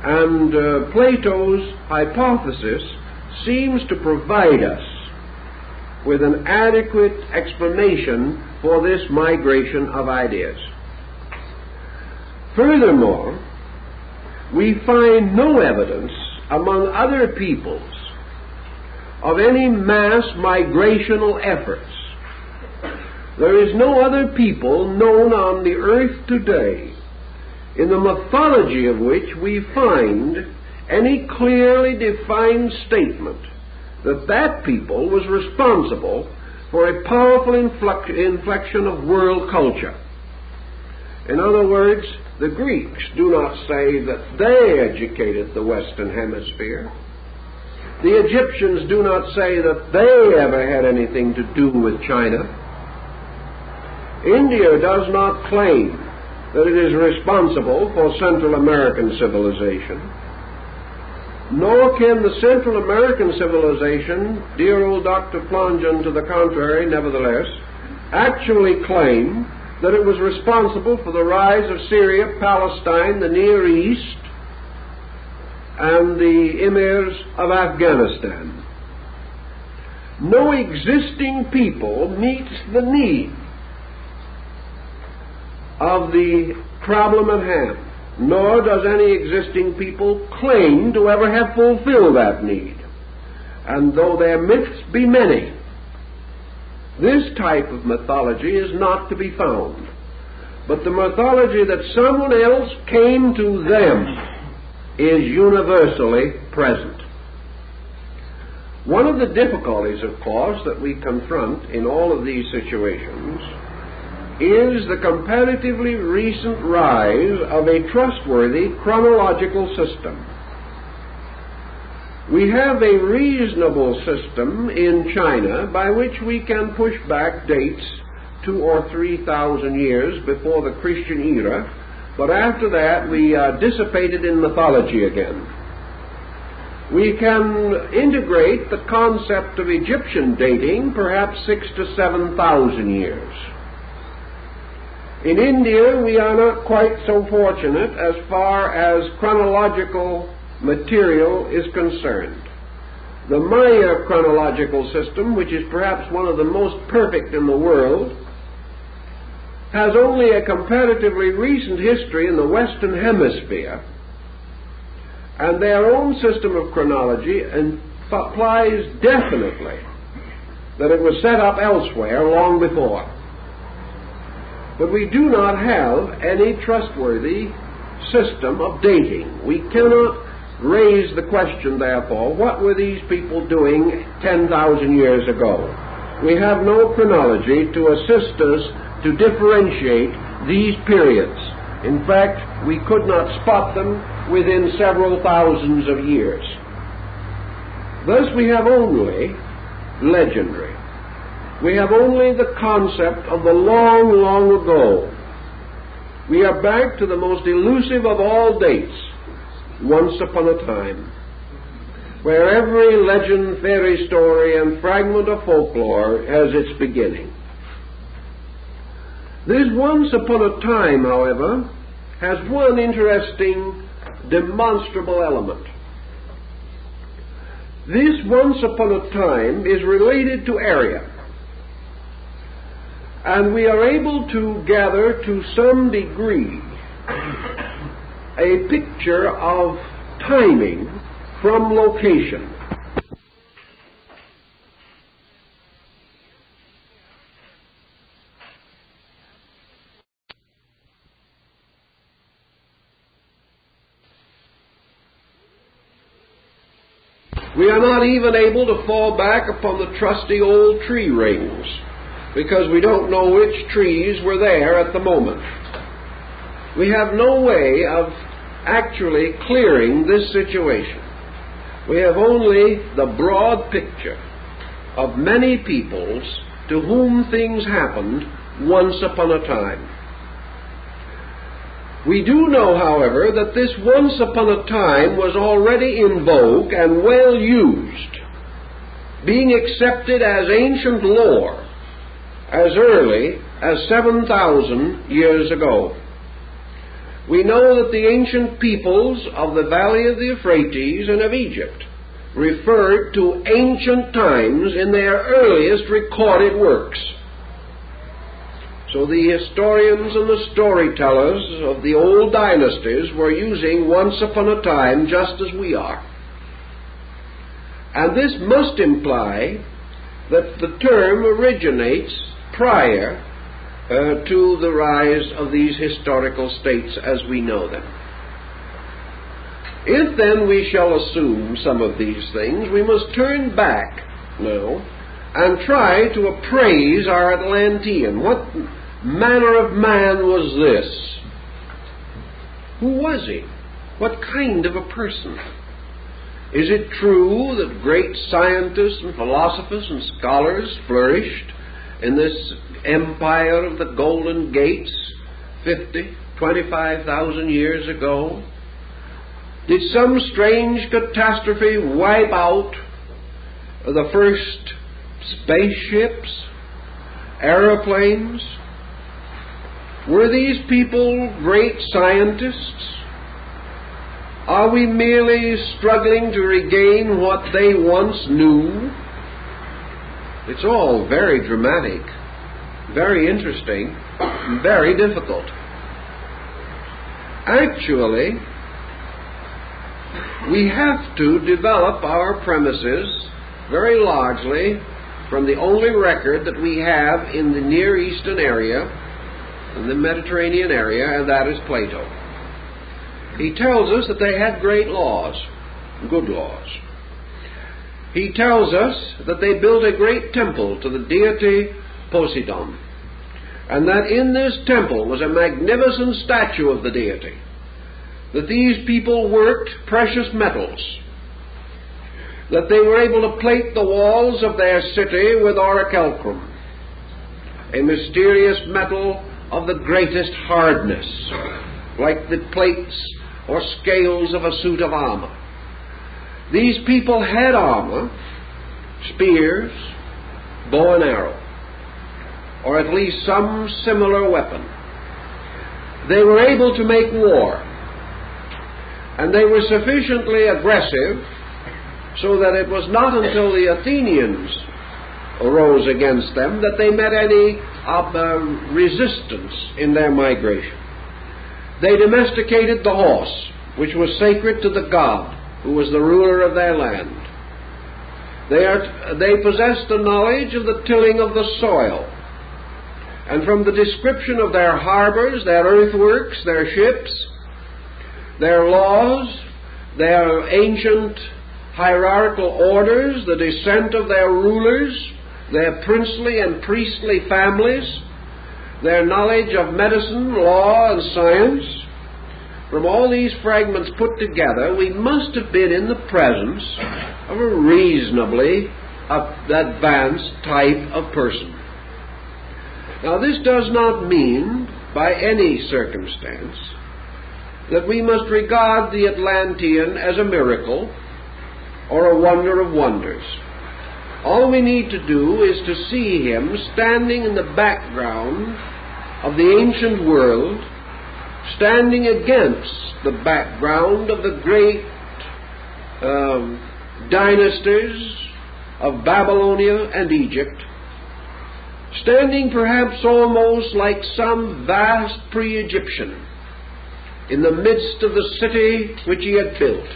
Speaker 1: and Plato's hypothesis seems to provide us with an adequate explanation for this migration of ideas. Furthermore, we find no evidence among other peoples of any mass migrational efforts. There is no other people known on the earth today in the mythology of which we find any clearly defined statement that that people was responsible for a powerful inflection of world culture. In other words, the Greeks do not say that they educated the Western Hemisphere. The Egyptians do not say that they ever had anything to do with China. India does not claim that it is responsible for Central American civilization. Nor can the Central American civilization, dear old Dr. Plongeon to the contrary, nevertheless, actually claim that it was responsible for the rise of Syria, Palestine, the Near East, and the emirs of Afghanistan. No existing people meets the need of the problem at hand, nor does any existing people claim to ever have fulfilled that need. And though their myths be many, this type of mythology is not to be found. But the mythology that someone else came to them is universally present. One of the difficulties, of course, that we confront in all of these situations is the comparatively recent rise of a trustworthy chronological system. We have a reasonable system in China by which we can push back dates 2,000 or 3,000 years before the Christian era, but after that we are dissipated in mythology again. We can integrate the concept of Egyptian dating perhaps 6,000 to 7,000 years. In India we are not quite so fortunate as far as chronological material is concerned. The Maya chronological system, which is perhaps one of the most perfect in the world, has only a comparatively recent history in the Western Hemisphere, and their own system of chronology implies definitely that it was set up elsewhere long before. But we do not have any trustworthy system of dating. We cannot raise the question, therefore, what were these people doing 10,000 years ago? We have no chronology to assist us to differentiate these periods. In fact, we could not spot them within several thousands of years. Thus we have only legendary. We have only the concept of the long, long ago. We are back to the most elusive of all dates, once upon a time, where every legend, fairy story, and fragment of folklore has its beginning. This once upon a time, however, has one interesting, demonstrable element. This once upon a time is related to area. and we are able to gather to some degree a picture of timing from location. We are not even able to fall back upon the trusty old tree rings, because we don't know which trees were there at the moment. We have no way of actually clearing this situation. We have only the broad picture of many peoples to whom things happened once upon a time. We do know, however, that this once upon a time was already in vogue and well used, being accepted as ancient lore as early as 7,000 years ago. We know that the ancient peoples of the valley of the Euphrates and of Egypt referred to ancient times in their earliest recorded works. So the historians and the storytellers of the old dynasties were using once upon a time just as we are. And this must imply that the term originates prior to the rise of these historical states as we know them. If then we shall assume some of these things, we must turn back now and try to appraise our Atlantean. What manner of man was this? Who was he? What kind of a person? Is it true that great scientists and philosophers and scholars flourished in this empire of the Golden Gates 25,000 years ago? Did some strange catastrophe wipe out the first spaceships, aeroplanes? Were these people great scientists? Are we merely struggling to regain what they once knew? It's all very dramatic, very interesting, very difficult. Actually, we have to develop our premises very largely from the only record that we have in the Near Eastern area, in the Mediterranean area, and that is Plato. He tells us that they had great laws, good laws. He tells us that they built a great temple to the deity Poseidon, and that in this temple was a magnificent statue of the deity, that these people worked precious metals, that they were able to plate the walls of their city with orichalcum, a mysterious metal of the greatest hardness, like the plates or scales of a suit of armor. These people had armor, spears, bow and arrow, or at least some similar weapon. They were able to make war, and they were sufficiently aggressive so that it was not until the Athenians arose against them that they met any resistance in their migration. They domesticated the horse, which was sacred to the god who was the ruler of their land. They possessed the knowledge of the tilling of the soil, and from the description of their harbors, their earthworks, their ships, their laws, their ancient hierarchical orders, the descent of their rulers, their princely and priestly families, their knowledge of medicine, law, and science, from all these fragments put together, we must have been in the presence of a reasonably advanced type of person. Now, this does not mean, by any circumstance, that we must regard the Atlantean as a miracle or a wonder of wonders. All we need to do is to see him standing in the background of the ancient world, standing against the background of the great dynasties of Babylonia and Egypt, standing perhaps almost like some vast pre-Egyptian in the midst of the city which he had built,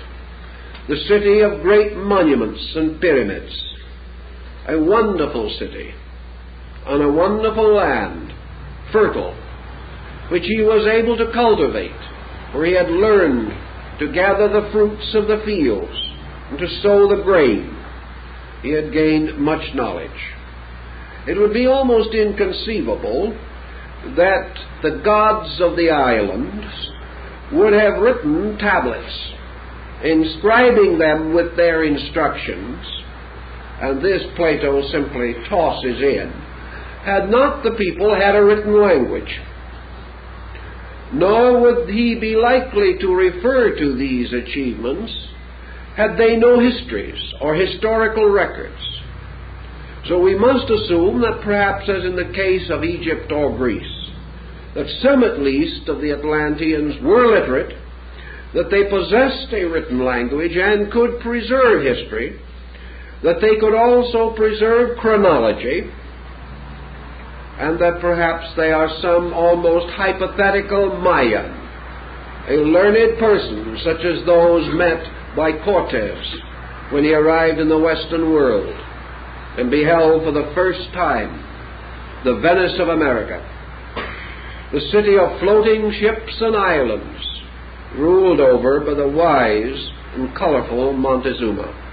Speaker 1: the city of great monuments and pyramids, a wonderful city on a wonderful land, fertile, which he was able to cultivate, for he had learned to gather the fruits of the fields and to sow the grain. He had gained much knowledge. It would be almost inconceivable that the gods of the islands would have written tablets, inscribing them with their instructions, and this Plato simply tosses in, had not the people had a written language. Nor would he be likely to refer to these achievements had they no histories or historical records. So we must assume that perhaps, as in the case of Egypt or Greece, that some at least of the Atlanteans were literate, that they possessed a written language and could preserve history, that they could also preserve chronology, and that perhaps they are some almost hypothetical Mayan, a learned person such as those met by Cortez when he arrived in the Western world and beheld for the first time the Venice of America, the city of floating ships and islands, ruled over by the wise and colorful Montezuma.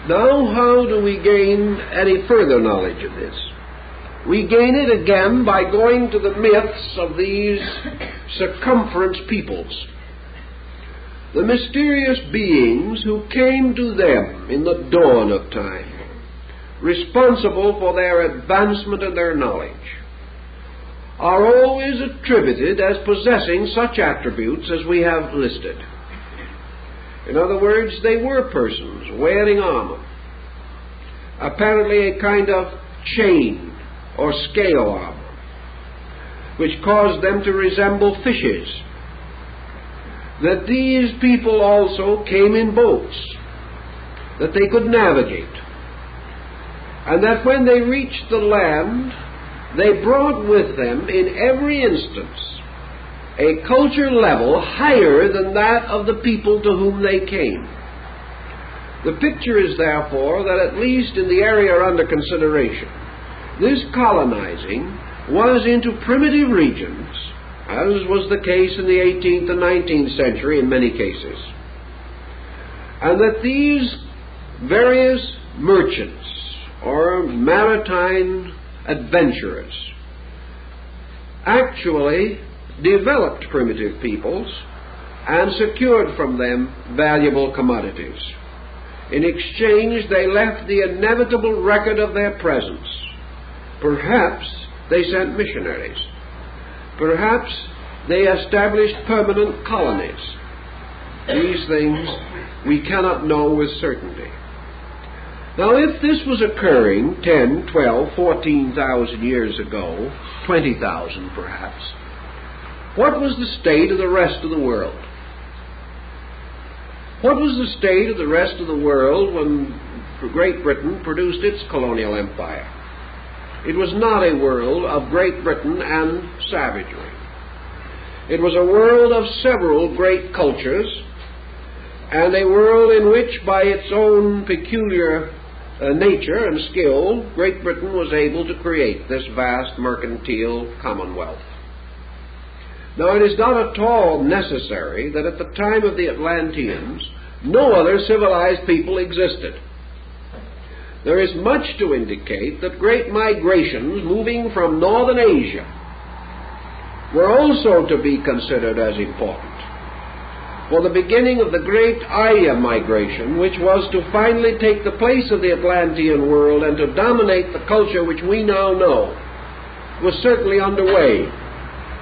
Speaker 1: Now, how do we gain any further knowledge of this? We gain it again by going to the myths of these circumference peoples, the mysterious beings who came to them in the dawn of time, responsible for their advancement and their knowledge, are always attributed as possessing such attributes as we have listed. In other words, they were persons wearing armor, apparently a kind of chain or scale armor, which caused them to resemble fishes. That these people also came in boats, that they could navigate, and that when they reached the land, they brought with them in every instance a culture level higher than that of the people to whom they came. The picture is therefore that at least in the area under consideration, this colonizing was into primitive regions, as was the case in the 18th and 19th century in many cases, and that these various merchants or maritime adventurers actually developed primitive peoples and secured from them valuable commodities. In exchange, they left the inevitable record of their presence. Perhaps they sent missionaries. Perhaps they established permanent colonies. These things we cannot know with certainty. Now, if this was occurring 10, 12, 14,000 years ago, 20,000 perhaps, what was the state of the rest of the world? What was the state of the rest of the world when Great Britain produced its colonial empire? It was not a world of Great Britain and savagery. It was a world of several great cultures, and a world in which, by its own peculiar nature and skill, Great Britain was able to create this vast mercantile commonwealth. Now, it is not at all necessary that at the time of the Atlanteans no other civilized people existed. There is much to indicate that great migrations moving from northern Asia were also to be considered as important. For the beginning of the great Arya migration, which was to finally take the place of the Atlantean world and to dominate the culture which we now know, was certainly underway,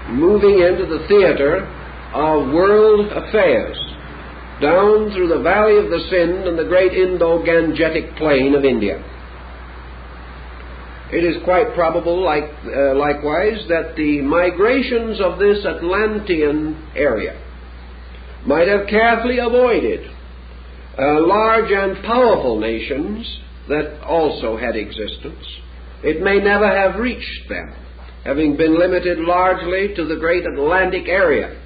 Speaker 1: moving into the theater of world affairs, down through the valley of the Sind and the great Indo-Gangetic plain of India. It is quite probable, likewise, that the migrations of this Atlantean area might have carefully avoided large and powerful nations that also had existence, It may never have reached them, having been limited largely to the great Atlantic area.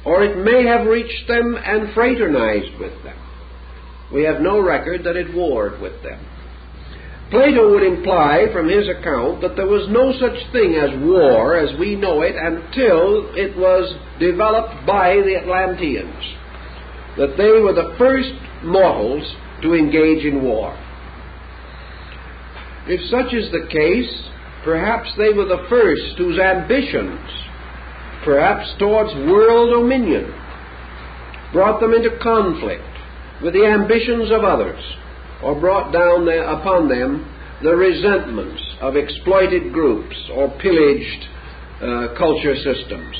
Speaker 1: Or it may have reached them and fraternized with them. We have no record that it warred with them. Plato would imply from his account that there was no such thing as war as we know it until it was developed by the Atlanteans, that they were the first mortals to engage in war. If such is the case, perhaps they were the first whose ambitions, perhaps towards world dominion, brought them into conflict with the ambitions of others, or brought down upon them the resentments of exploited groups or pillaged culture systems.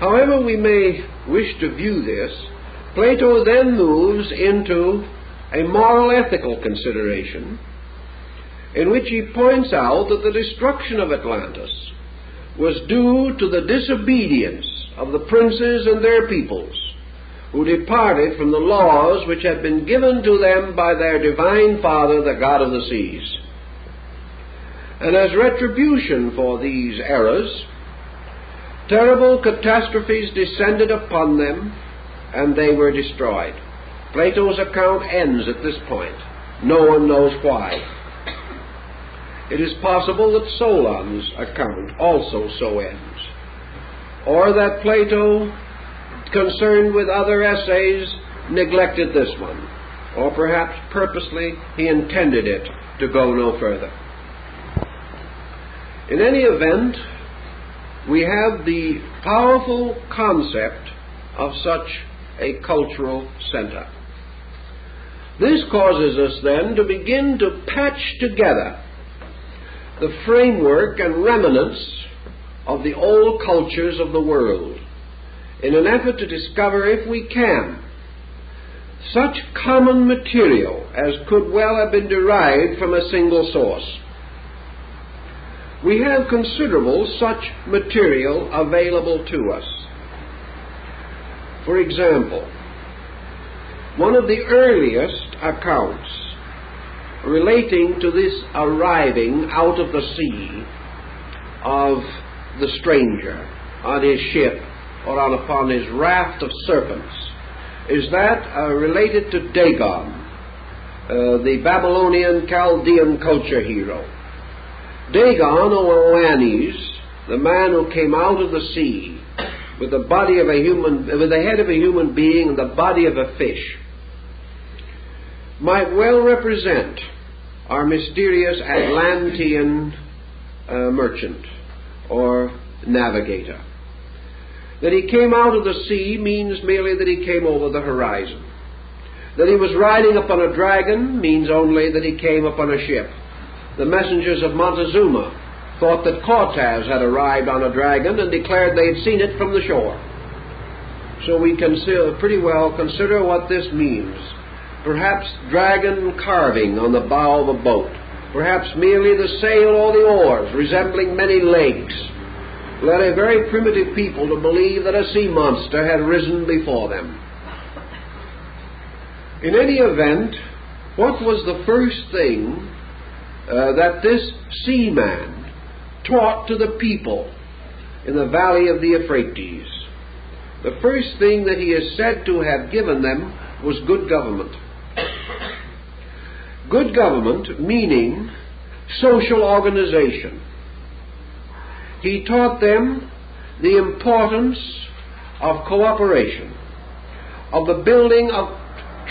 Speaker 1: However we may wish to view this, Plato then moves into a moral ethical consideration in which he points out that the destruction of Atlantis was due to the disobedience of the princes and their peoples, who departed from the laws which had been given to them by their divine Father, the God of the seas. And as retribution for these errors, terrible catastrophes descended upon them, and they were destroyed. Plato's account ends at this point. No one knows why. It is possible that Solon's account also so ends, or that Plato, concerned with other essays, neglected this one, or perhaps purposely he intended it to go no further. In any event, we have the powerful concept of such a cultural center. This causes us then to begin to patch together the framework and remnants of the old cultures of the world, in an effort to discover, if we can, such common material as could well have been derived from a single source. We have considerable such material available to us. For example, one of the earliest accounts relating to this arriving out of the sea of the stranger on his ship or upon his raft of serpents is that related to Dagon, the Babylonian Chaldean culture hero. Dagon, or Atlantis, the man who came out of the sea with the body of a human, with the head of a human being and the body of a fish, might well represent our mysterious Atlantean merchant or navigator. That he came out of the sea means merely that he came over the horizon. That he was riding upon a dragon means only that he came upon a ship. The messengers of Montezuma thought that Cortez had arrived on a dragon and declared they had seen it from the shore. So we can pretty well consider what this means. Perhaps dragon carving on the bow of a boat. Perhaps merely the sail or the oars, resembling many legs, led a very primitive people to believe that a sea monster had risen before them. In any event, what was the first thing that this seaman taught to the people in the valley of the Euphrates? The first thing that he is said to have given them was good government. Good government meaning social organization. He taught them the importance of cooperation, of the building of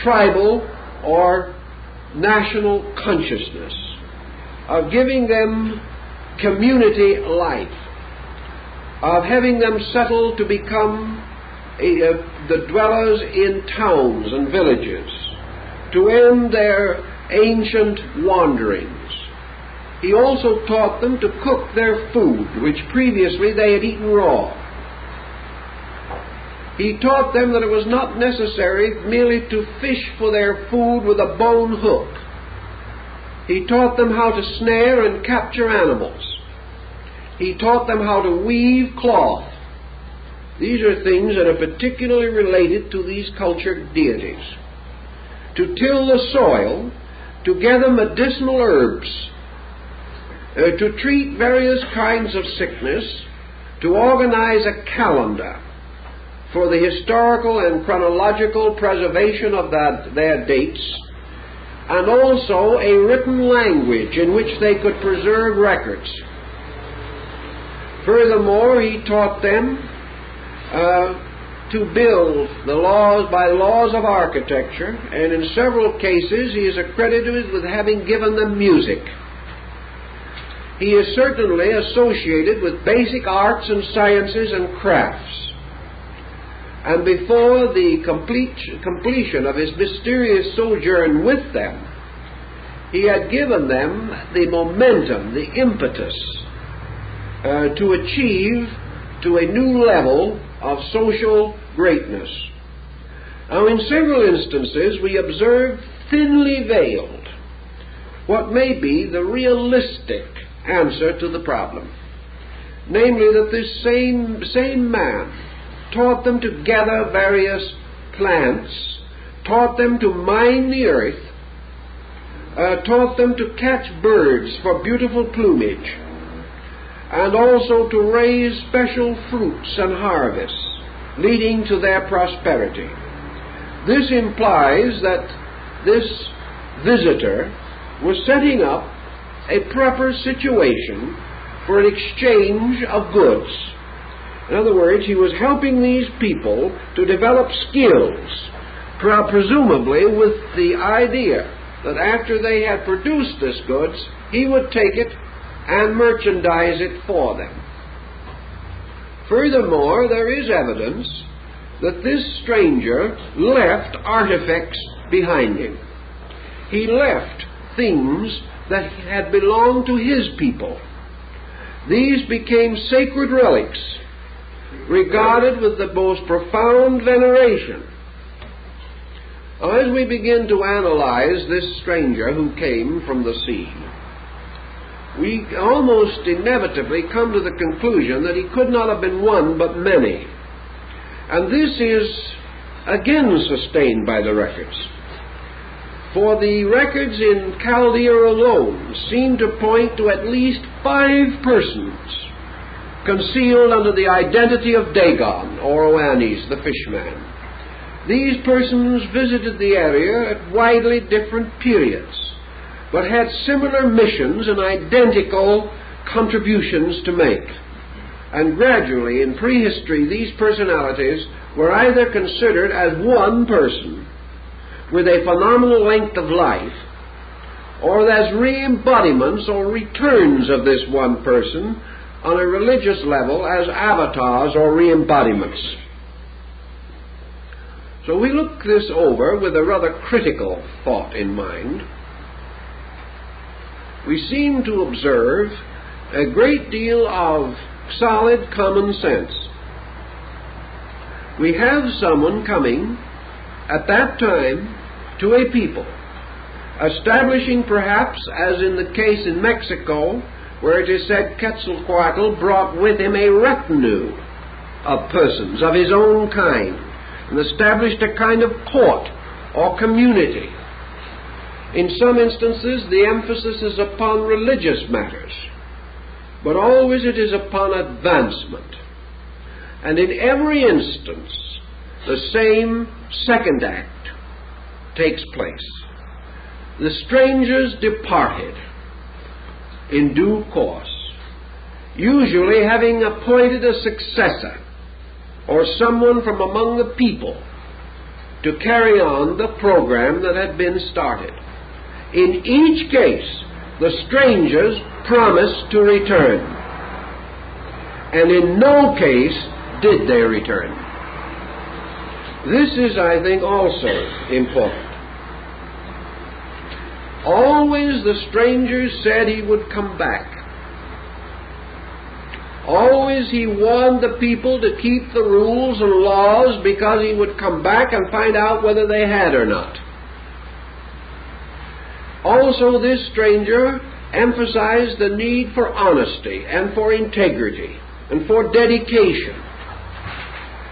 Speaker 1: tribal or national consciousness, of giving them community life, of having them settle to become the dwellers in towns and villages, to end their ancient wanderings. He also taught them to cook their food, which previously they had eaten raw. He taught them that it was not necessary merely to fish for their food with a bone hook. He taught them how to snare and capture animals. He taught them how to weave cloth. These are things that are particularly related to these cultured deities. To till the soil to gather medicinal herbs, to treat various kinds of sickness, to organize a calendar for the historical and chronological preservation of their dates, and also a written language in which they could preserve records. Furthermore, he taught them to build by laws of architecture, and in several cases he is accredited with having given them music. He is certainly associated with basic arts and sciences and crafts. And before the completion of his mysterious sojourn with them, he had given them the momentum, the impetus to achieve to a new level of social greatness. Now, in several instances, we observe thinly veiled what may be the realistic answer to the problem. Namely, that this same man taught them to gather various plants, taught them to mine the earth, taught them to catch birds for beautiful plumage, and also to raise special fruits and harvests, leading to their prosperity. This implies that this visitor was setting up a proper situation for an exchange of goods. In other words, he was helping these people to develop skills, presumably with the idea that after they had produced this goods, he would take it and merchandise it for them. Furthermore, there is evidence that this stranger left artifacts behind him. He left things that had belonged to his people. These became sacred relics, regarded with the most profound veneration. Now, as we begin to analyze this stranger who came from the sea, we almost inevitably come to the conclusion that he could not have been one but many. And this is again sustained by the records. For the records in Chaldea alone seem to point to at least 5 persons concealed under the identity of Dagon, or Oannes, the fishman. These persons visited the area at widely different periods, but had similar missions and identical contributions to make. And gradually, in prehistory, these personalities were either considered as one person with a phenomenal length of life, or as re-embodiments or returns of this one person on a religious level as avatars or re-embodiments. So we look this over with a rather critical thought in mind. We seem to observe a great deal of solid common sense. We have someone coming at that time to a people, establishing perhaps, as in the case in Mexico, where it is said Quetzalcoatl brought with him a retinue of persons of his own kind, and established a kind of court or community. In some instances, the emphasis is upon religious matters, but always it is upon advancement. And in every instance, the same second act takes place. The strangers departed in due course, usually having appointed a successor or someone from among the people to carry on the program that had been started. In each case, the strangers promised to return, and in no case did they return. This is, I think, also important. Always the strangers said he would come back. Always he warned the people to keep the rules and laws, because he would come back and find out whether they had or not. Also, this stranger emphasized the need for honesty and for integrity and for dedication.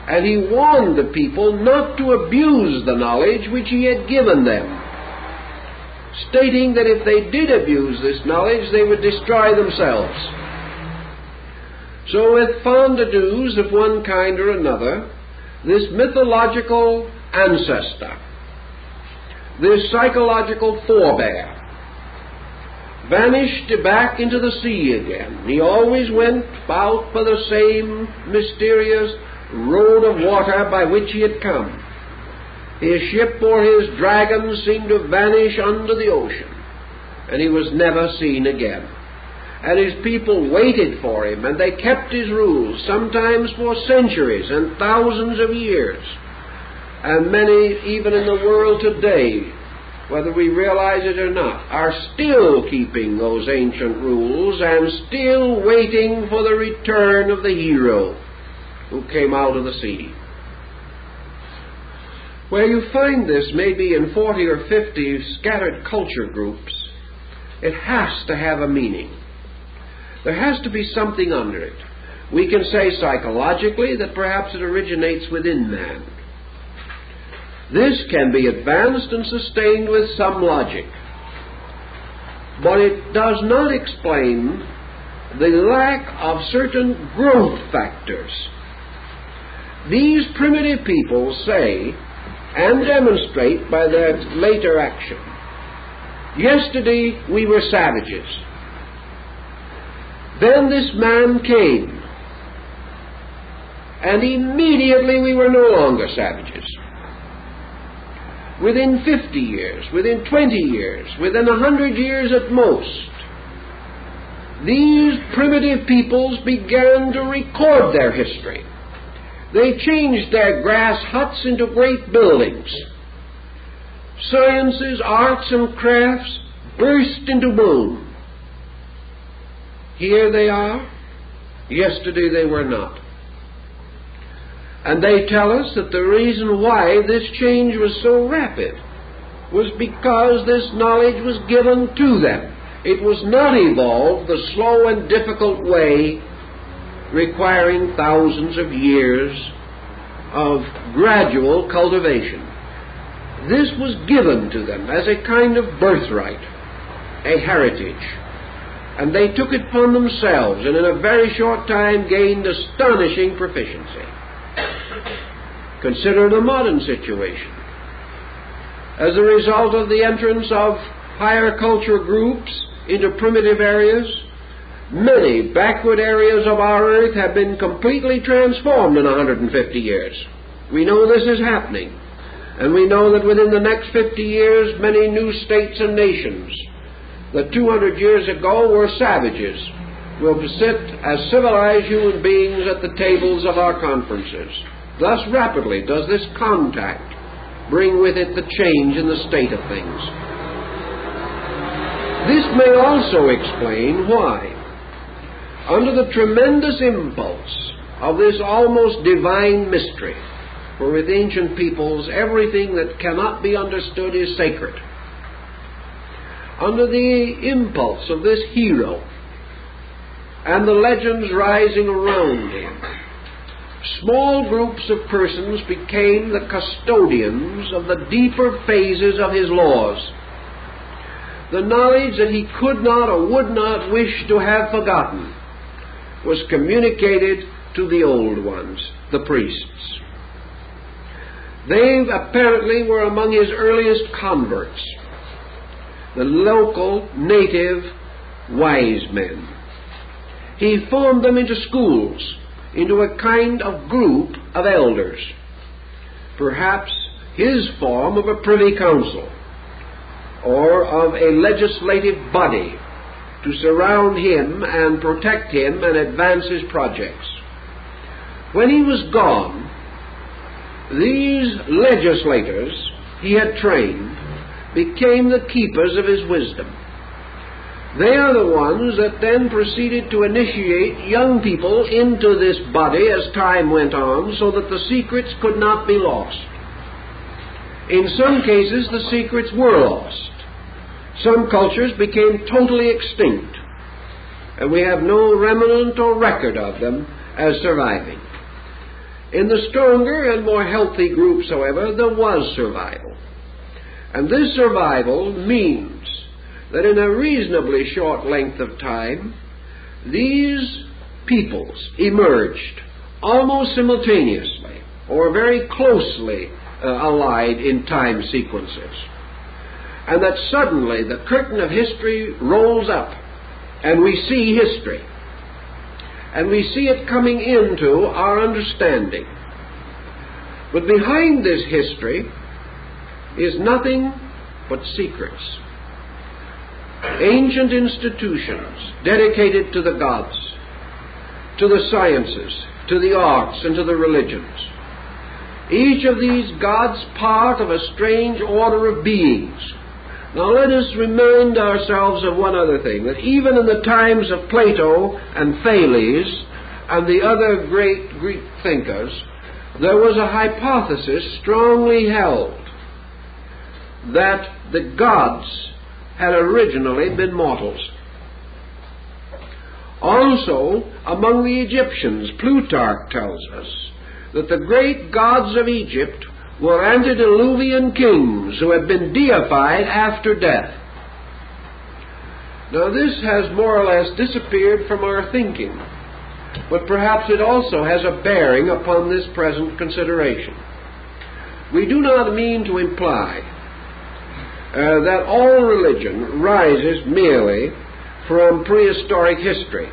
Speaker 1: And he warned the people not to abuse the knowledge which he had given them. stating that if they did abuse this knowledge, they would destroy themselves. So with fond adieus of one kind or another, this mythological ancestor, this psychological forebear, vanished back into the sea again. He always went out for the same mysterious road of water by which he had come. His ship or his dragon seemed to vanish under the ocean, and he was never seen again. And his people waited for him, and they kept his rules, sometimes for centuries and thousands of years. And many, even in the world today, whether we realize it or not, are still keeping those ancient rules and still waiting for the return of the hero who came out of the sea. Where you find this maybe in 40 or 50 scattered culture groups, it has to have a meaning. There has to be something under it. We can say psychologically that perhaps it originates within man. This can be advanced and sustained with some logic, but it does not explain the lack of certain growth factors. These primitive people say and demonstrate by their later action, yesterday we were savages. Then this man came, and immediately we were no longer savages. Within 50 years, within 20 years, within 100 years at most, these primitive peoples began to record their history. They changed their grass huts into great buildings. Sciences, arts, and crafts burst into bloom. Here they are. Yesterday they were not. And they tell us that the reason why this change was so rapid was because this knowledge was given to them. It was not evolved the slow and difficult way requiring thousands of years of gradual cultivation. This was given to them as a kind of birthright, a heritage. And they took it upon themselves, and in a very short time gained astonishing proficiency. Consider the modern situation. As a result of the entrance of higher culture groups into primitive areas, many backward areas of our earth have been completely transformed in 150 years. We know this is happening, and we know that within the next 50 years many new states and nations that 200 years ago were savages will sit as civilized human beings at the tables of our conferences. Thus rapidly does this contact bring with it the change in the state of things. This may also explain why, under the tremendous impulse of this almost divine mystery, for with ancient peoples everything that cannot be understood is sacred, under the impulse of this hero and the legends rising around him, small groups of persons became the custodians of the deeper phases of his laws. The knowledge that he could not or would not wish to have forgotten was communicated to the old ones, the priests. They apparently were among his earliest converts, the local native wise men. He formed them into schools, into a kind of group of elders, perhaps his form of a privy council or of a legislative body to surround him and protect him and advance his projects. When he was gone, these legislators he had trained became the keepers of his wisdom. They are the ones that then proceeded to initiate young people into this body as time went on so that the secrets could not be lost. In some cases, the secrets were lost. Some cultures became totally extinct, and we have no remnant or record of them as surviving. In the stronger and more healthy groups, however, there was survival. And this survival means that in a reasonably short length of time, these peoples emerged almost simultaneously or very closely allied in time sequences. And that suddenly the curtain of history rolls up and we see history. And we see it coming into our understanding. But behind this history is nothing but secrets. Ancient institutions dedicated to the gods, to the sciences, to the arts, and to the religions. Each of these gods part of a strange order of beings. Now let us remind ourselves of one other thing, that even in the times of Plato and Thales and the other great Greek thinkers, there was a hypothesis strongly held that the gods had originally been mortals. Also, among the Egyptians, Plutarch tells us that the great gods of Egypt were antediluvian kings who had been deified after death. Now this has more or less disappeared from our thinking, but perhaps it also has a bearing upon this present consideration. We do not mean to imply that all religion rises merely from prehistoric history.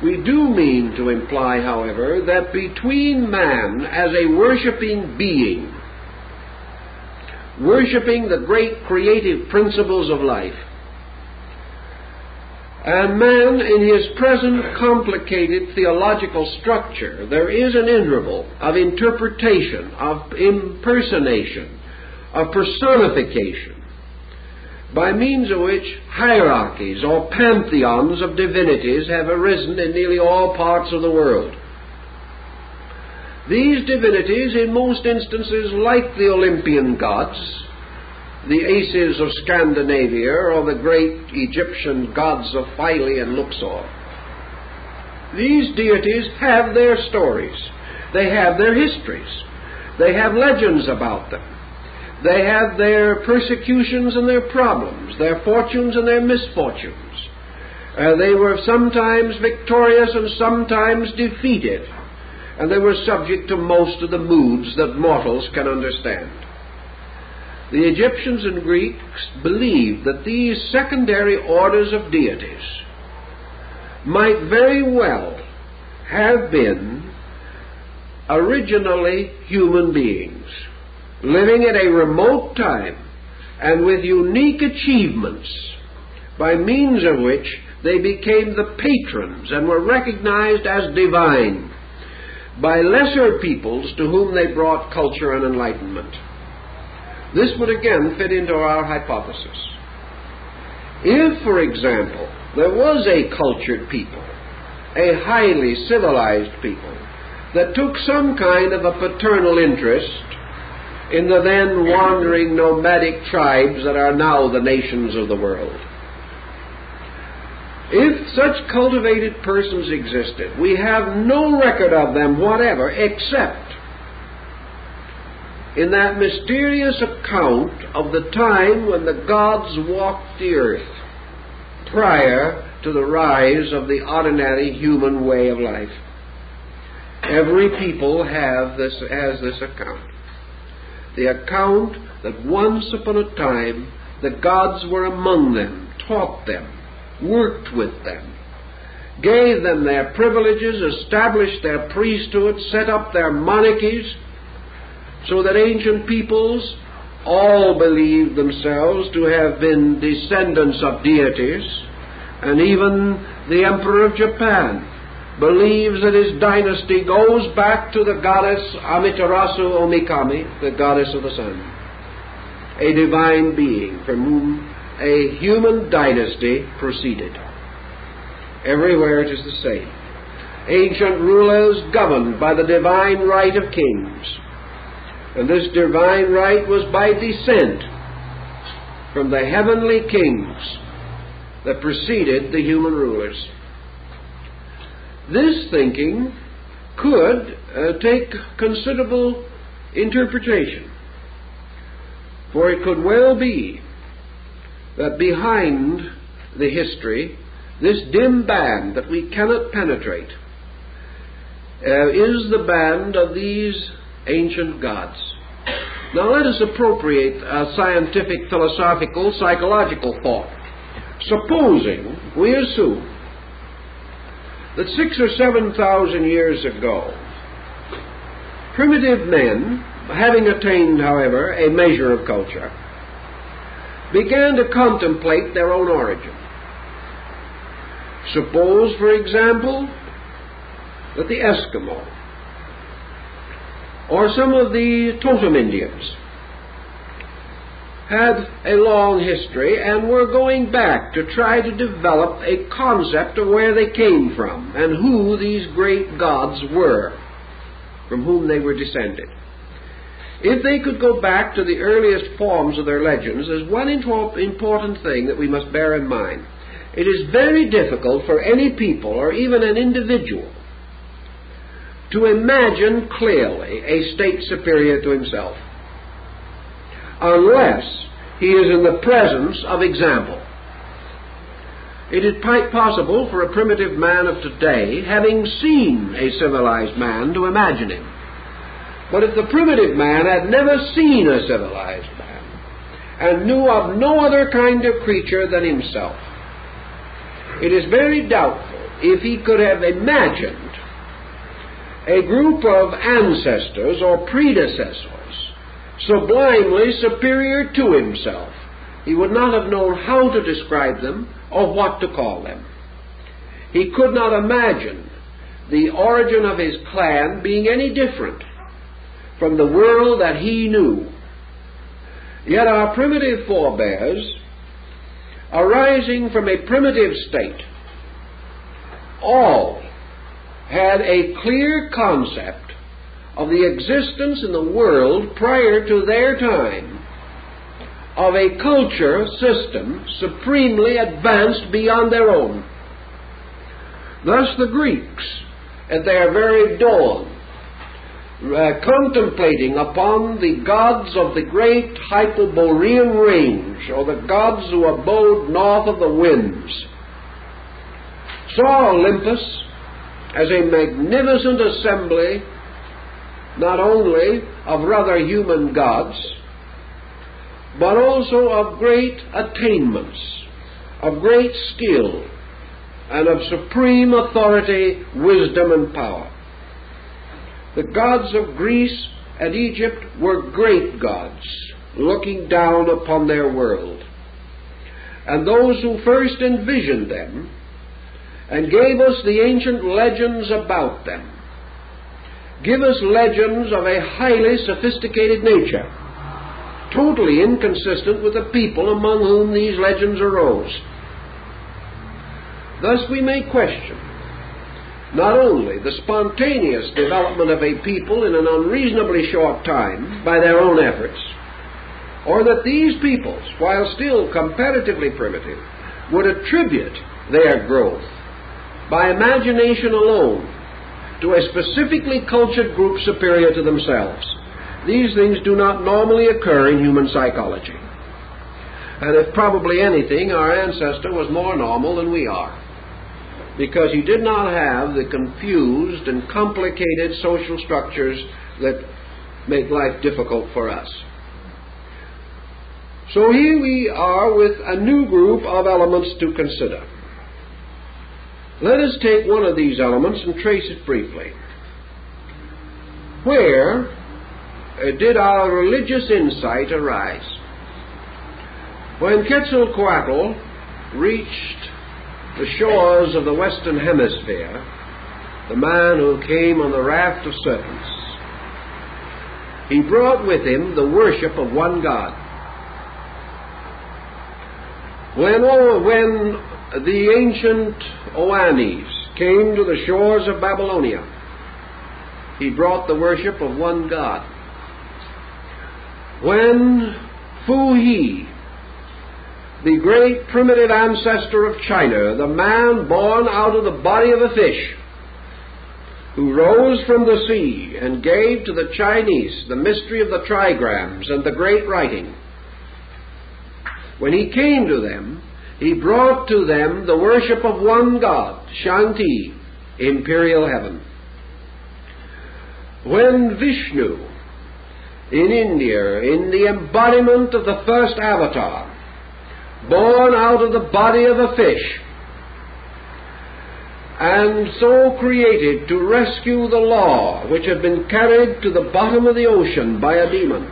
Speaker 1: We do mean to imply, however, that between man as a worshipping being, worshipping the great creative principles of life, and man in his present complicated theological structure, there is an interval of interpretation, of impersonation, of personification, by means of which hierarchies or pantheons of divinities have arisen in nearly all parts of the world. These divinities, in most instances, like the Olympian gods, the Aces of Scandinavia, or the great Egyptian gods of Philae and Luxor, these deities have their stories. They have their histories. They have legends about them. They have their persecutions and their problems, their fortunes and their misfortunes. They were sometimes victorious and sometimes defeated, and they were subject to most of the moods that mortals can understand. The Egyptians and Greeks believed that these secondary orders of deities might very well have been originally human beings, living at a remote time and with unique achievements, by means of which they became the patrons and were recognized as divine by lesser peoples to whom they brought culture and enlightenment. This would again fit into our hypothesis. If, for example, there was a cultured people, a highly civilized people, that took some kind of a paternal interest in the then wandering nomadic tribes that are now the nations of the world. If such cultivated persons existed, we have no record of them whatever except in that mysterious account of the time when the gods walked the earth prior to the rise of the ordinary human way of life. Every people has this account. The account that once upon a time the gods were among them, taught them, worked with them, gave them their privileges, established their priesthood, set up their monarchies, so that ancient peoples all believed themselves to have been descendants of deities, and even the Emperor of Japan believes that his dynasty goes back to the goddess Amaterasu Omikami, the goddess of the sun, a divine being from whom a human dynasty proceeded. Everywhere it is the same. Ancient rulers governed by the divine right of kings, and this divine right was by descent from the heavenly kings that preceded the human rulers. This thinking could take considerable interpretation. For it could well be that behind the history, this dim band that we cannot penetrate, is the band of these ancient gods. Now let us appropriate a scientific, philosophical, psychological thought. Supposing we assume that 6,000 or 7,000 years ago, primitive men, having attained, however, a measure of culture, began to contemplate their own origin. Suppose, for example, that the Eskimo or some of the totem Indians had a long history and were going back to try to develop a concept of where they came from and who these great gods were, from whom they were descended. If they could go back to the earliest forms of their legends, there's one important thing that we must bear in mind. It is very difficult for any people or even an individual to imagine clearly a state superior to himself unless he is in the presence of example. It is quite possible for a primitive man of today, having seen a civilized man, to imagine him. But if the primitive man had never seen a civilized man and knew of no other kind of creature than himself, it is very doubtful if he could have imagined a group of ancestors or predecessors sublimely superior to himself. He would not have known how to describe them or what to call them. He could not imagine the origin of his clan being any different from the world that he knew. Yet our primitive forebears, arising from a primitive state, all had a clear concept of the existence in the world prior to their time of a culture system supremely advanced beyond their own. Thus the Greeks, at their very dawn, contemplating upon the gods of the great Hyperborean range, or the gods who abode north of the winds, saw Olympus as a magnificent assembly not only of rather human gods, but also of great attainments, of great skill, and of supreme authority, wisdom, and power. The gods of Greece and Egypt were great gods, looking down upon their world. And those who first envisioned them and gave us the ancient legends about them give us legends of a highly sophisticated nature, totally inconsistent with the people among whom these legends arose. Thus we may question not only the spontaneous development of a people in an unreasonably short time by their own efforts, or that these peoples, while still comparatively primitive, would attribute their growth by imagination alone to a specifically cultured group superior to themselves. These things do not normally occur in human psychology. And if probably anything, our ancestor was more normal than we are, because he did not have the confused and complicated social structures that make life difficult for us. So here we are with a new group of elements to consider. Let us take one of these elements and trace it briefly. Where did our religious insight arise? When Quetzalcoatl reached the shores of the Western Hemisphere, the man who came on the raft of serpents, he brought with him the worship of one God. When the ancient Oannes came to the shores of Babylonia, he brought the worship of one God. When Fu He, the great primitive ancestor of China, the man born out of the body of a fish, who rose from the sea and gave to the Chinese the mystery of the trigrams and the great writing, when he came to them, he brought to them the worship of one God, Shanti, imperial heaven. When Vishnu, in India, in the embodiment of the first avatar, born out of the body of a fish, and so created to rescue the law which had been carried to the bottom of the ocean by a demon,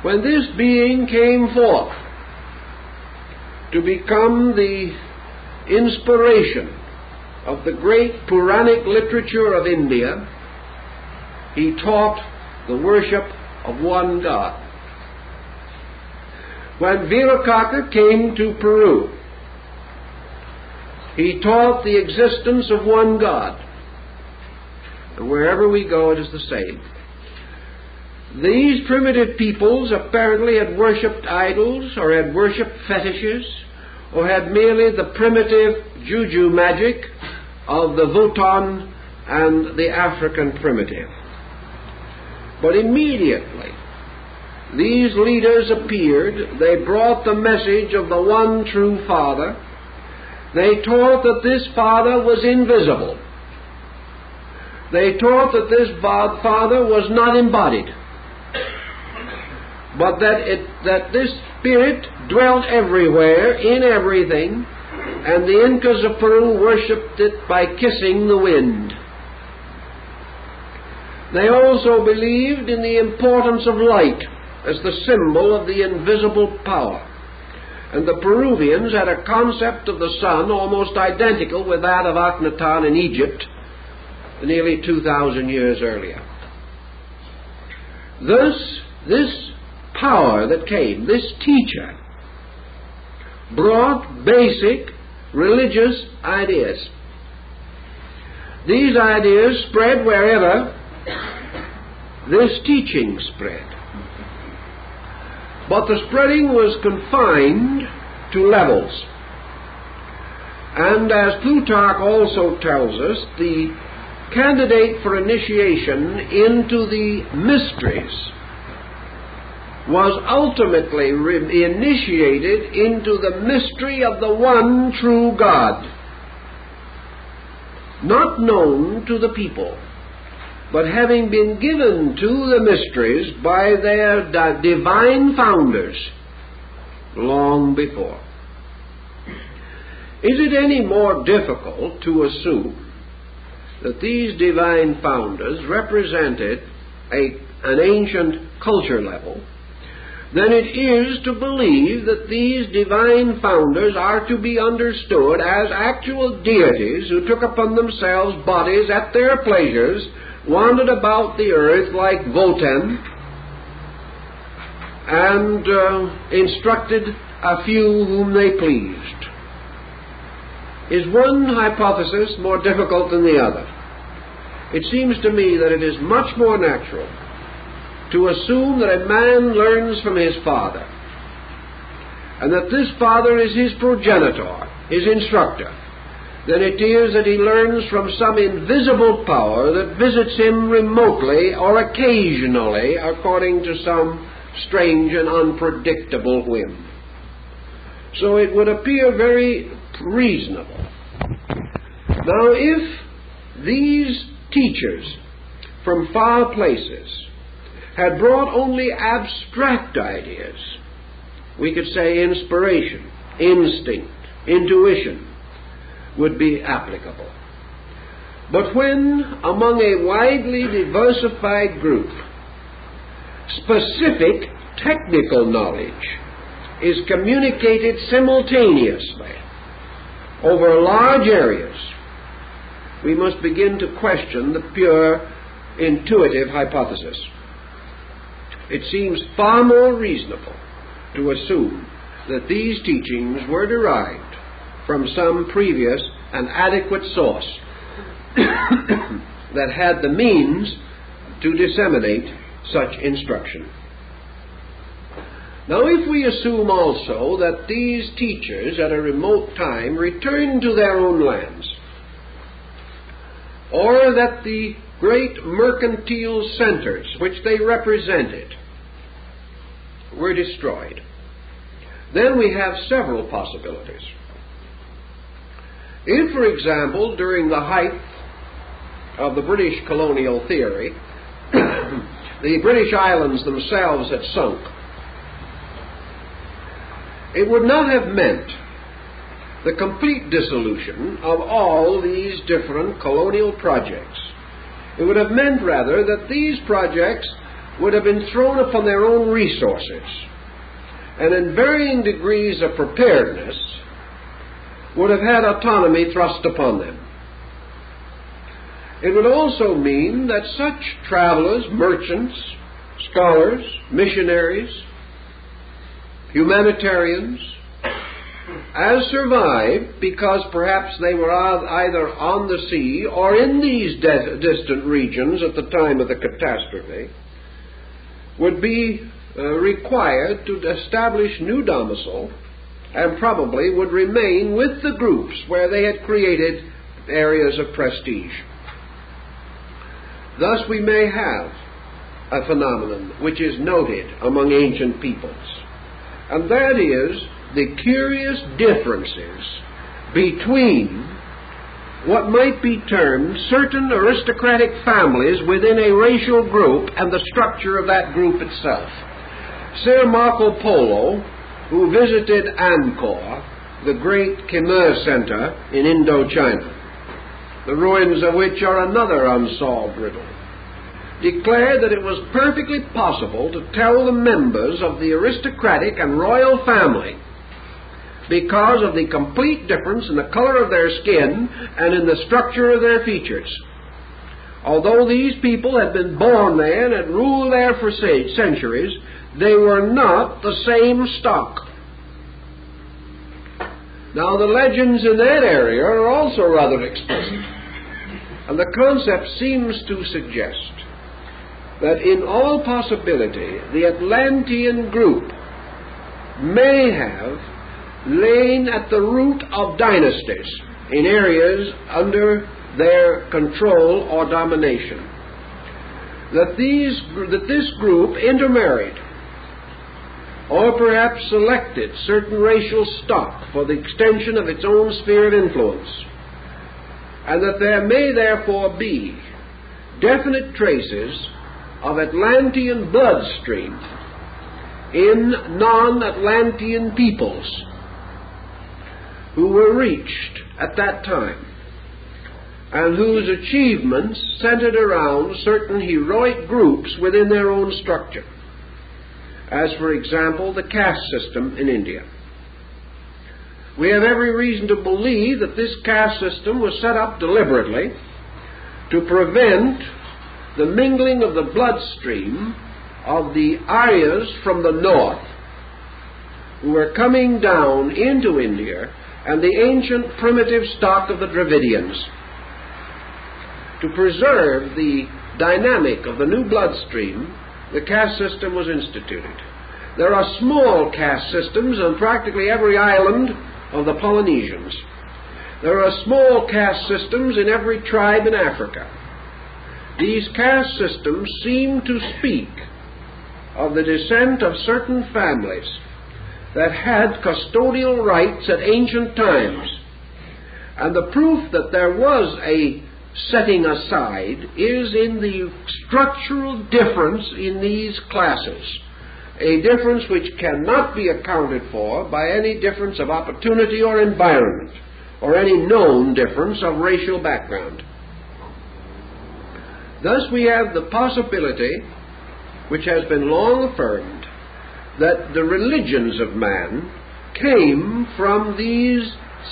Speaker 1: when this being came forth to become the inspiration of the great Puranic literature of India, he taught the worship of one God. When Virakaka came to Peru, he taught the existence of one God. And wherever we go, it is the same. These primitive peoples apparently had worshipped idols, or had worshipped fetishes, or had merely the primitive juju magic of the Vuitton and the African primitive. But immediately these leaders appeared. They brought the message of the one true Father. They taught that this Father was invisible. They taught that this Father was not embodied, but that this Spirit dwelt everywhere, in everything, and the Incas of Peru worshipped it by kissing the wind. They also believed in the importance of light as the symbol of the invisible power. And the Peruvians had a concept of the sun almost identical with that of Akhenaten in Egypt nearly 2,000 years earlier. Thus, this power that came, this teacher, brought basic religious ideas. These ideas spread wherever this teaching spread. But the spreading was confined to levels. And as Plutarch also tells us, the candidate for initiation into the mysteries was ultimately initiated into the mystery of the one true God, not known to the people, but having been given to the mysteries by their divine founders long before. Is it any more difficult to assume that these divine founders represented an ancient culture level than it is to believe that these divine founders are to be understood as actual deities who took upon themselves bodies at their pleasures, wandered about the earth like Wotan, and instructed a few whom they pleased? Is one hypothesis more difficult than the other? It seems to me that it is much more natural to assume that a man learns from his father, and that this father is his progenitor, his instructor, than it is that he learns from some invisible power that visits him remotely or occasionally according to some strange and unpredictable whim. So it would appear very reasonable. Now, if these teachers from far places had brought only abstract ideas, we could say inspiration, instinct, intuition would be applicable. But when among a widely diversified group, specific technical knowledge is communicated simultaneously over large areas, we must begin to question the pure intuitive hypothesis. It seems far more reasonable to assume that these teachings were derived from some previous and adequate source that had the means to disseminate such instruction. Now, if we assume also that these teachers at a remote time returned to their own lands, or that the great mercantile centers which they represented were destroyed, then we have several possibilities. If, for example, during the height of the British colonial theory, the British islands themselves had sunk, it would not have meant the complete dissolution of all these different colonial projects. It would have meant, rather, that these projects would have been thrown upon their own resources, and in varying degrees of preparedness would have had autonomy thrust upon them. It would also mean that such travelers, merchants, scholars, missionaries, humanitarians, as survived because perhaps they were either on the sea or in these distant regions at the time of the catastrophe, would be required to establish new domicile, and probably would remain with the groups where they had created areas of prestige. Thus we may have a phenomenon which is noted among ancient peoples, and that is the curious differences between what might be termed certain aristocratic families within a racial group and the structure of that group itself. Sir Marco Polo, who visited Angkor, the great Khmer center in Indochina, the ruins of which are another unsolved riddle, declared that it was perfectly possible to tell the members of the aristocratic and royal family because of the complete difference in the color of their skin and in the structure of their features. Although these people had been born there and had ruled there for centuries, they were not the same stock. Now, the legends in that area are also rather explicit, and the concept seems to suggest that in all possibility the Atlantean group may have lain at the root of dynasties in areas under their control or domination. That this group intermarried, or perhaps selected certain racial stock for the extension of its own sphere of influence, and that there may therefore be definite traces of Atlantean bloodstream in non-Atlantean peoples who were reached at that time, and whose achievements centered around certain heroic groups within their own structure, as, for example, the caste system in India. We have every reason to believe that this caste system was set up deliberately to prevent the mingling of the bloodstream of the Aryas from the north, who were coming down into India, and the ancient primitive stock of the Dravidians. To preserve the dynamic of the new bloodstream, the caste system was instituted. There are small caste systems on practically every island of the Polynesians. There are small caste systems in every tribe in Africa. These caste systems seem to speak of the descent of certain families that had custodial rights at ancient times, and the proof that there was a setting aside is in the structural difference in these classes, a difference which cannot be accounted for by any difference of opportunity or environment, or any known difference of racial background. Thus we have the possibility, which has been long affirmed, that the religions of man came from these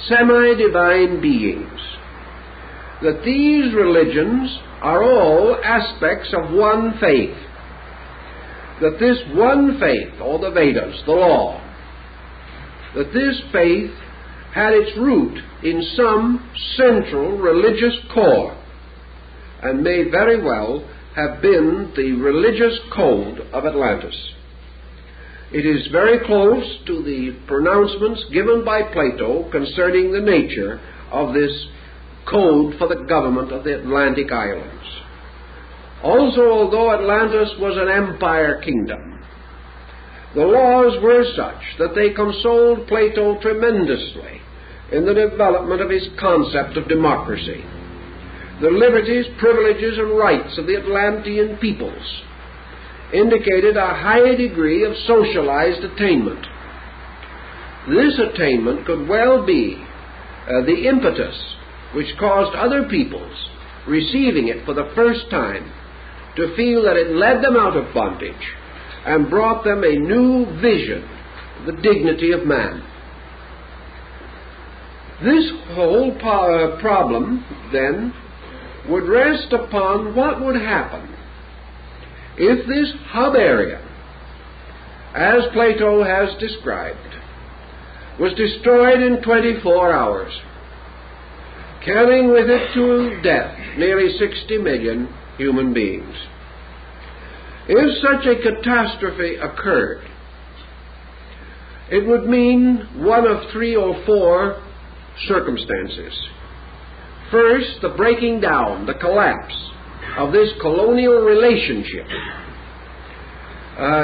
Speaker 1: semi-divine beings, that these religions are all aspects of one faith, that this one faith, or the Vedas, the law, that this faith had its root in some central religious core, and may very well have been the religious code of Atlantis. It is very close to the pronouncements given by Plato concerning the nature of this code for the government of the Atlantic islands. Also, although Atlantis was an empire kingdom, The laws were such that they consoled Plato tremendously in the development of his concept of democracy. The liberties, privileges, and rights of the Atlantean peoples indicated a high degree of socialized attainment. This attainment could well be the impetus which caused other peoples, receiving it for the first time, to feel that it led them out of bondage and brought them a new vision of the dignity of man. This whole problem, then, would rest upon what would happen if this hub area, as Plato has described, was destroyed in 24 hours, carrying with it to death nearly 60 million human beings. If such a catastrophe occurred, it would mean one of 3 or 4 circumstances. First, the breaking down, the collapse of this colonial relationship,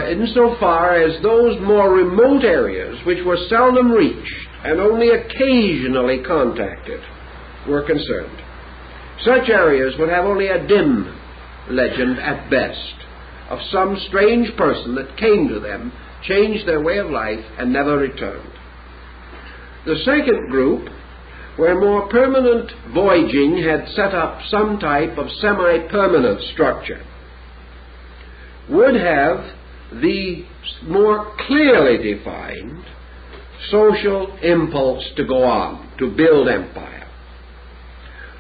Speaker 1: insofar as those more remote areas which were seldom reached and only occasionally contacted were concerned. Such areas would have only a dim legend at best of some strange person that came to them, changed their way of life, and never returned. The second group, where more permanent voyaging had set up some type of semi-permanent structure, would have the more clearly defined social impulse to go on, to build empire.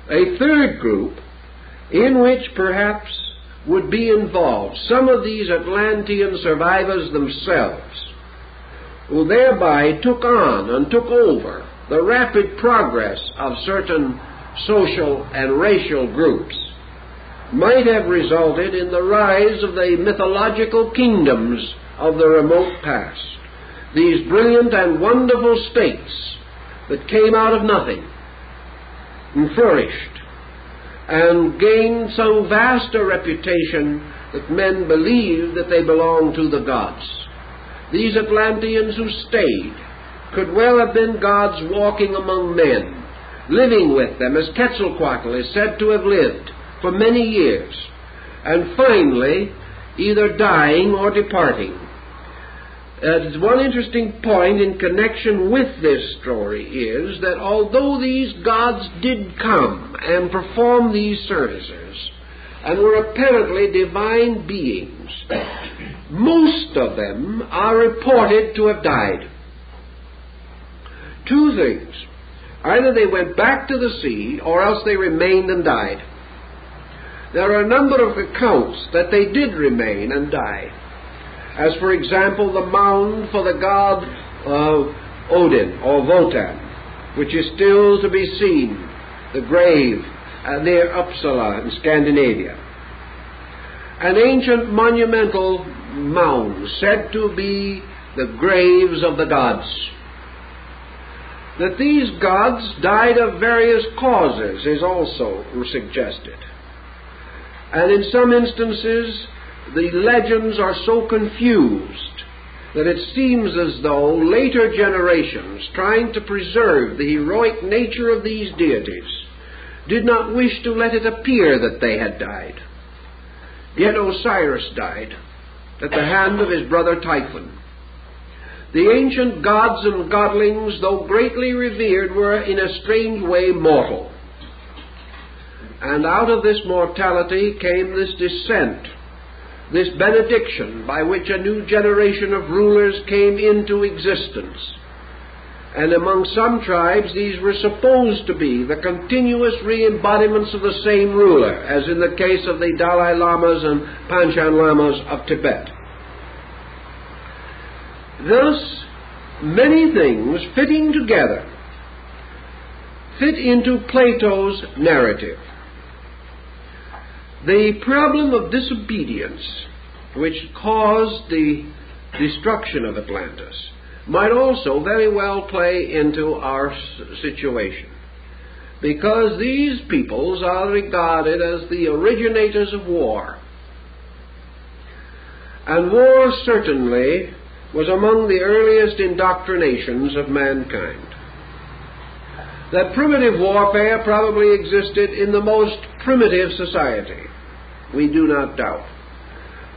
Speaker 1: A third group, in which perhaps would be involved some of these Atlantean survivors themselves, who thereby took on and took over the rapid progress of certain social and racial groups, might have resulted in the rise of the mythological kingdoms of the remote past, these brilliant and wonderful states that came out of nothing and flourished and gained so vast a reputation that men believed that they belonged to the gods. These Atlanteans who stayed could well have been gods walking among men, living with them, as Quetzalcoatl is said to have lived for many years, and finally either dying or departing. One interesting point in connection with this story is that although these gods did come and perform these services and were apparently divine beings, most of them are reported to have died. 2 things. Either they went back to the sea, or else they remained and died. There are a number of accounts that they did remain and die, as for example the mound for the god Odin, or Wotan, which is still to be seen, the grave near Uppsala in Scandinavia. An ancient monumental mound said to be the graves of the gods. That these gods died of various causes is also suggested. And in some instances, the legends are so confused that it seems as though later generations, trying to preserve the heroic nature of these deities, did not wish to let it appear that they had died. Yet Osiris died at the hand of his brother Typhon. The ancient gods and godlings, though greatly revered, were in a strange way mortal. And out of this mortality came this descent, this benediction by which a new generation of rulers came into existence. And among some tribes these were supposed to be the continuous re-embodiments of the same ruler, as in the case of the Dalai Lamas and Panchen Lamas of Tibet. Thus, many things fitting together fit into Plato's narrative. The problem of disobedience, which caused the destruction of Atlantis, might also very well play into our situation, because these peoples are regarded as the originators of war. And war certainly was among the earliest indoctrinations of mankind. That primitive warfare probably existed in the most primitive society, we do not doubt.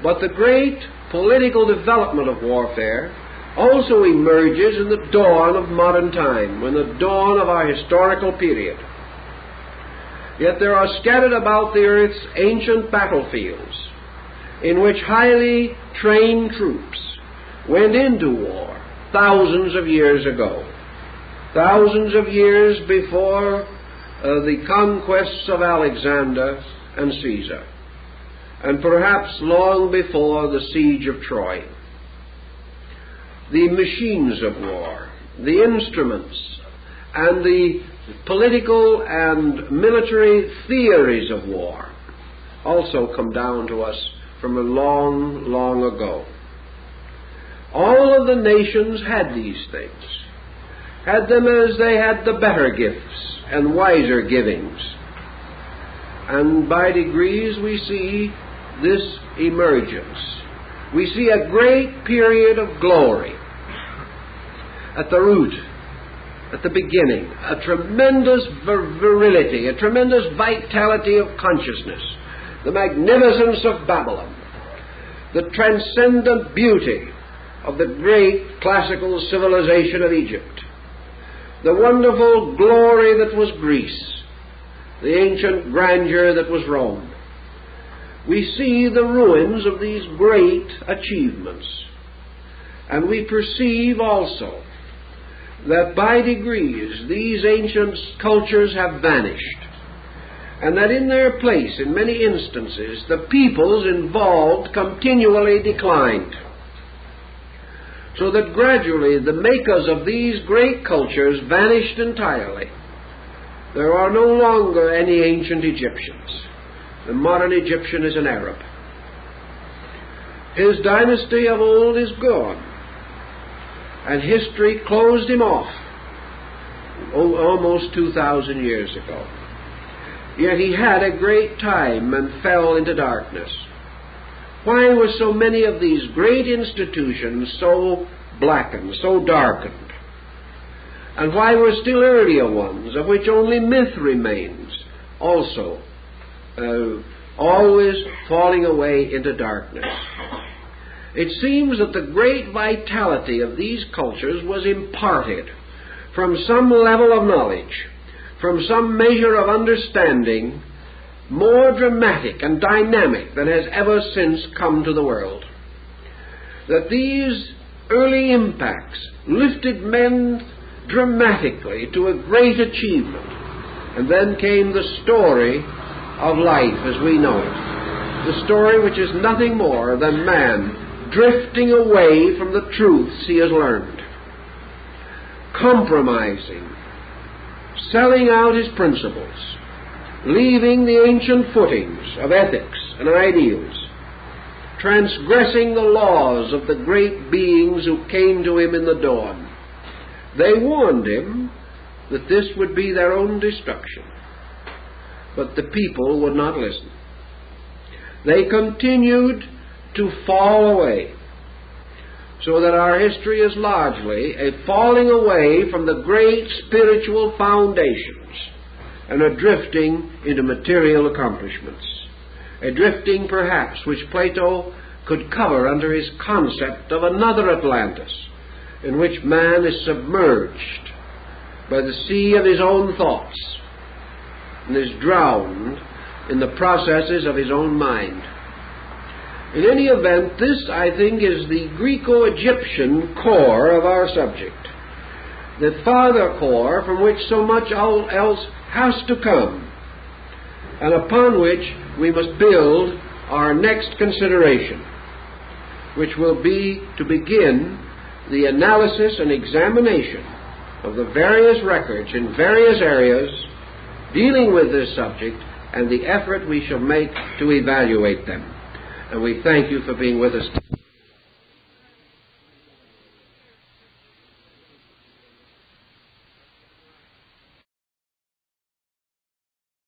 Speaker 1: But the great political development of warfare also emerges in the dawn of modern time, in the dawn of our historical period. Yet there are scattered about the earth's ancient battlefields in which highly trained troops went into war thousands of years ago, thousands of years before the conquests of Alexander and Caesar, and perhaps long before the siege of Troy. The machines of war, the instruments, and the political and military theories of war also come down to us from a long, long ago. All of the nations had these things, had them as they had the better gifts and wiser givings. And by degrees we see this emergence. We see a great period of glory at the root, at the beginning, a tremendous virility, a tremendous vitality of consciousness, the magnificence of Babylon, the transcendent beauty of the great classical civilization of Egypt, the wonderful glory that was Greece, the ancient grandeur that was Rome. We see the ruins of these great achievements, and we perceive also that by degrees these ancient cultures have vanished, and that in their place, in many instances, the peoples involved continually declined, so that gradually the makers of these great cultures vanished entirely. There are no longer any ancient Egyptians. The modern Egyptian is an Arab. His dynasty of old is gone, and history closed him off almost 2,000 years ago. Yet he had a great time and fell into darkness. Why were so many of these great institutions so blackened, so darkened? And why were still earlier ones, of which only myth remains, also always falling away into darkness? It seems that the great vitality of these cultures was imparted from some level of knowledge, from some measure of understanding, more dramatic and dynamic than has ever since come to the world. That these early impacts lifted men dramatically to a great achievement, and then came the story of life as we know it, the story which is nothing more than man drifting away from the truths he has learned, compromising, selling out his principles, leaving the ancient footings of ethics and ideals, transgressing the laws of the great beings who came to him in the dawn. They warned him that this would be their own destruction, but the people would not listen. They continued to fall away, so that our history is largely a falling away from the great spiritual foundations and a drifting into material accomplishments, a drifting perhaps which Plato could cover under his concept of another Atlantis, in which man is submerged by the sea of his own thoughts and is drowned in the processes of his own mind. In any event, this, I think, is the Greco-Egyptian core of our subject, the farther core from which so much else has to come, and upon which we must build our next consideration, which will be to begin the analysis and examination of the various records in various areas dealing with this subject and the effort we shall make to evaluate them. And we thank you for being with us.